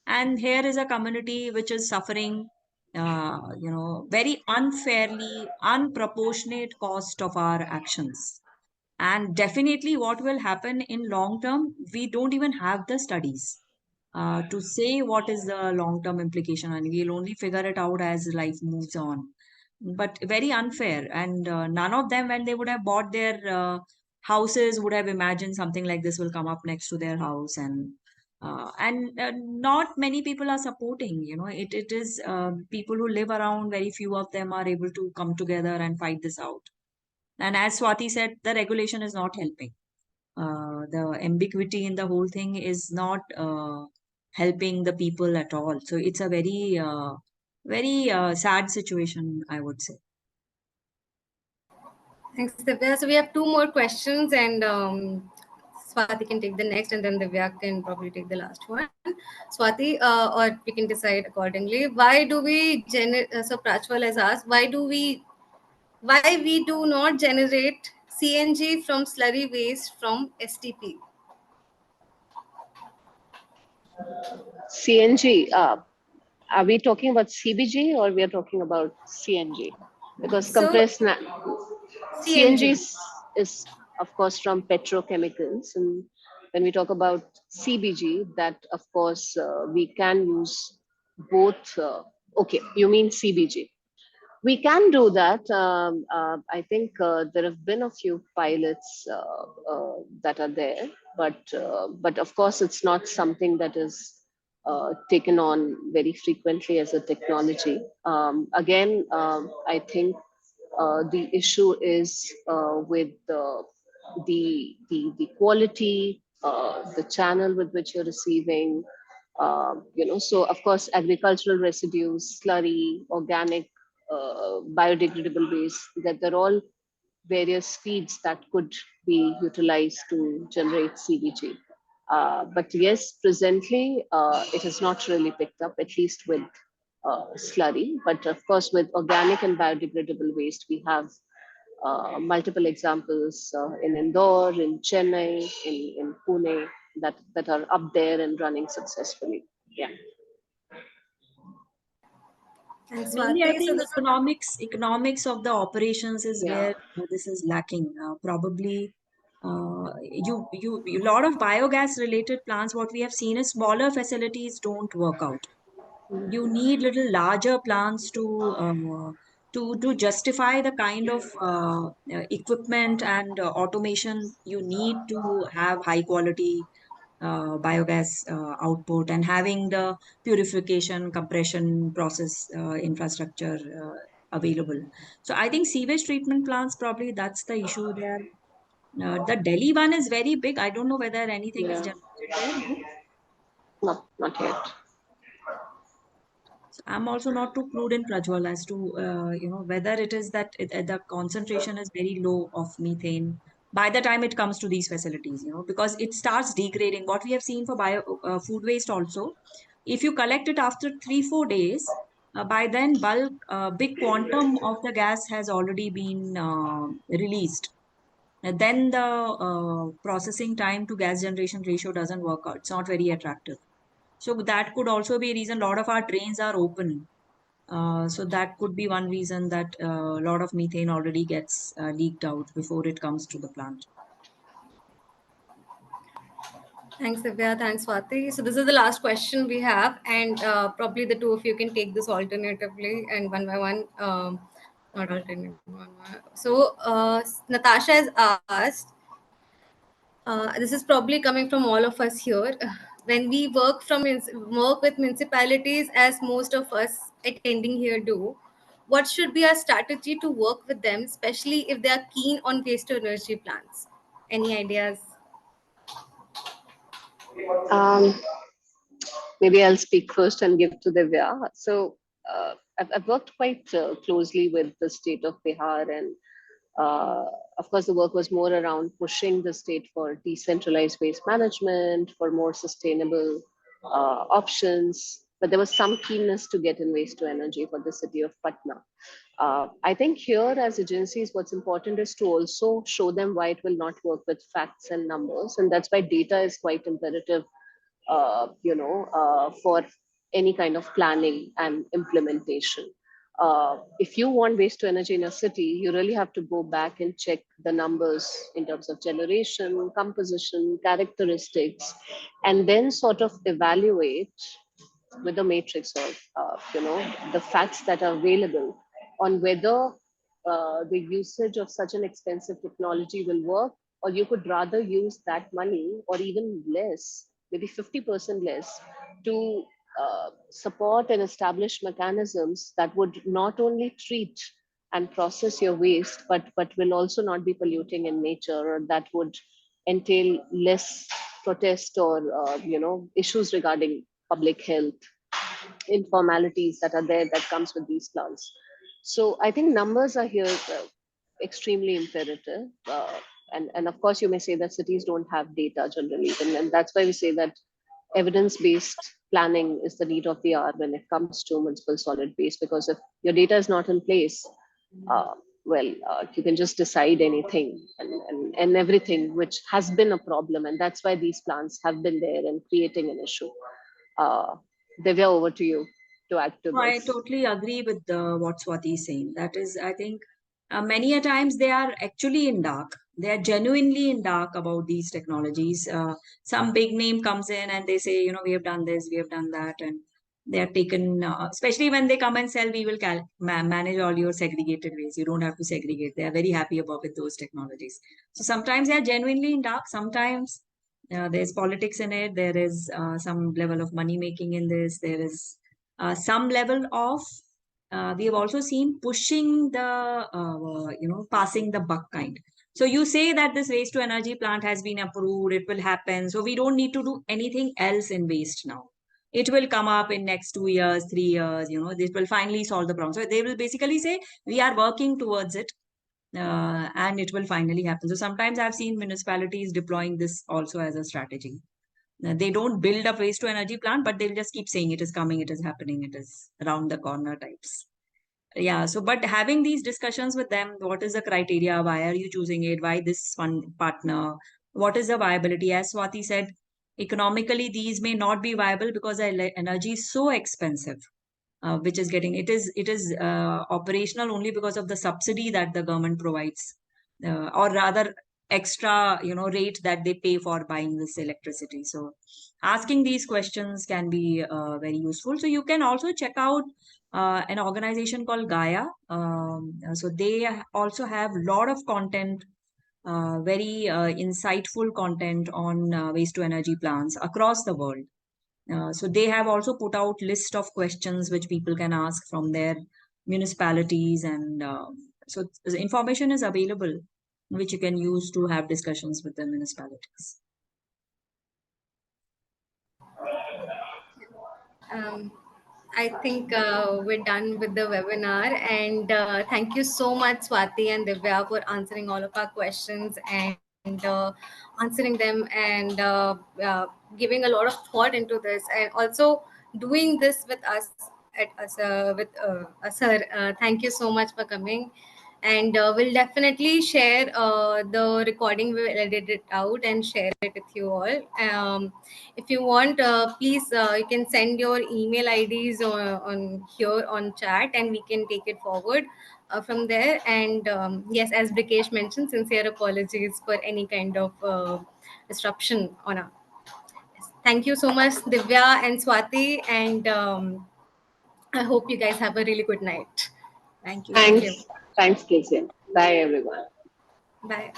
And here is a community which is suffering, very unfairly, unproportionate cost of our actions. And definitely, what will happen in long term, we don't even have the studies to say what is the long term implication, and we'll only figure it out as life moves on. But very unfair, and none of them, when they would have bought their houses, would have imagined something like this will come up next to their house, and not many people are supporting. It is people who live around. Very few of them are able to come together and fight this out. And as Swati said, the regulation is not helping. The ambiguity in the whole thing is not helping the people at all. So it's a very sad situation, I would say. Thanks, Divya. So we have two more questions, and Swati can take the next, and then Divya can probably take the last one. Swati, or we can decide accordingly. Why do we so Prachwal has asked, why we do not generate CNG from slurry waste from STP? CNG, are we talking about CBG or we are talking about CNG? Because So CNG CNG. is of course from petrochemicals, and when we talk about CBG, that of course we can use both. Okay, you mean CBG? We can do that. I think there have been a few pilots that are there, but of course it's not something that is taken on very frequently as a technology. Again, I think the issue is with the quality, the channel with which you're receiving. So of course, agricultural residues, slurry, organic, biodegradable waste, that they're all various feeds that could be utilized to generate CBG. But yes, presently it has not really picked up, at least with slurry. But of course, with organic and biodegradable waste, we have multiple examples in Indore, in Chennai, in Pune, that are up there and running successfully. Yeah. Thanks, Mainly, I Swati. So think this was economics of the operations is Yeah. where this is lacking. Probably, a lot of biogas related plants. What we have seen is smaller facilities don't work out. You need little larger plants to justify the kind of equipment and automation you need to have high quality biogas output, and having the purification compression process infrastructure available. So I think sewage treatment plants, probably that's the issue there. The Delhi one is very big. I don't know whether anything is Yeah. generated there. No? Not yet. So I'm also not too clued in, Prajwal, as to whether it is that the concentration is very low of methane by the time it comes to these facilities. Because it starts degrading. What we have seen for food waste also, if you collect it after 3-4 days, by then bulk big quantum of the gas has already been released. And then the processing time to gas generation ratio doesn't work out. It's not very attractive. So that could also be a reason. A lot of our drains are open. So that could be one reason that a lot of methane already gets leaked out before it comes to the plant. Thanks, Divya. Thanks, Swati. So this is the last question we have, and probably the two of you can take this alternatively and one by one. Not alternative. So Natasha has asked. This is probably coming from all of us here. When we work with municipalities, as most of us attending here do, what should be our strategy to work with them, especially if they are keen on waste to energy plants? Any ideas? Um, Maybe I'll speak first and give to Divya. So I've worked quite closely with the state of Bihar, and of course, the work was more around pushing the state for decentralized waste management, for more sustainable options. But there was some keenness to get in waste to energy for the city of Patna. I think here, as agencies, what's important is to also show them why it will not work with facts and numbers, and that's why data is quite imperative for any kind of planning and implementation. If you want waste to energy in a city, you really have to go back and check the numbers in terms of generation, composition, characteristics, and then sort of evaluate with the matrix or the facts that are available on whether the usage of such an expensive technology will work, or you could rather use that money or even less, maybe 50% less, to support and establish mechanisms that would not only treat and process your waste, but will also not be polluting in nature, or that would entail less protest or issues regarding public health, informalities that are there that comes with these plants. So I think numbers are here extremely imperative. And of course, you may say that cities don't have data generally. And that's why we say that evidence-based planning is the need of the hour when it comes to municipal solid waste, because if your data is not in place, uh, you can just decide anything and everything, which has been a problem. And that's why these plants have been there and creating an issue. Uh, Divya, over to you to add to I this. totally agree with what Swati is saying. That is, I think many a times they are actually in dark. They are genuinely in dark about these technologies. Some big name comes in and they say, we have done this, we have done that, and they are taken. Especially when they come and sell, we will manage all your segregated waste. You don't have to segregate. They are very happy about with those technologies. So sometimes they are genuinely in dark. Sometimes There's politics in it. There is some level of money making in this. There is some level of we have also seen pushing the passing the buck kind. So you say that this waste to energy plant has been approved, it will happen. So we don't need to do anything else in waste now. It will come up in next 2 years, 3 years. This will finally solve the problem. So they will basically say we are working towards it, and it will finally happen. So sometimes I've seen municipalities deploying this also as a strategy. They don't build a waste to energy plant, but they'll just keep saying it is coming, it is happening, it is around the corner types. Yeah. So, but having these discussions with them, what is the criteria? Why are you choosing it? Why this fund partner? What is the viability? As Swati said, economically, these may not be viable because the energy is so expensive. Which is getting it is operational only because of the subsidy that the government provides, or rather extra rate that they pay for buying this electricity. So asking these questions can be very useful. So you can also check out an organization called Gaia. So they also have a lot of content, very insightful content on waste to energy plants across the world. So they have also put out list of questions which people can ask from their municipalities, and so the information is available which you can use to have discussions with the municipalities. Um, I think we're done with the webinar, and thank you so much, Swati and Divya, for answering all of our questions and answering them, and giving a lot of thought into this, and also doing this with us with us. Sir, thank you so much for coming. And we'll definitely share the recording. We'll edit it out and share it with you all. If you want, please you can send your email IDs on here on chat, and we can take it forward from there. And yes, as Brikesh mentioned, sincere apologies for any kind of disruption on our. Yes. Thank you so much, Divya and Swati, and I hope you guys have a really good night. Thank you. Thank Thanks. you. Thanks, Casey. Bye, everyone. Bye.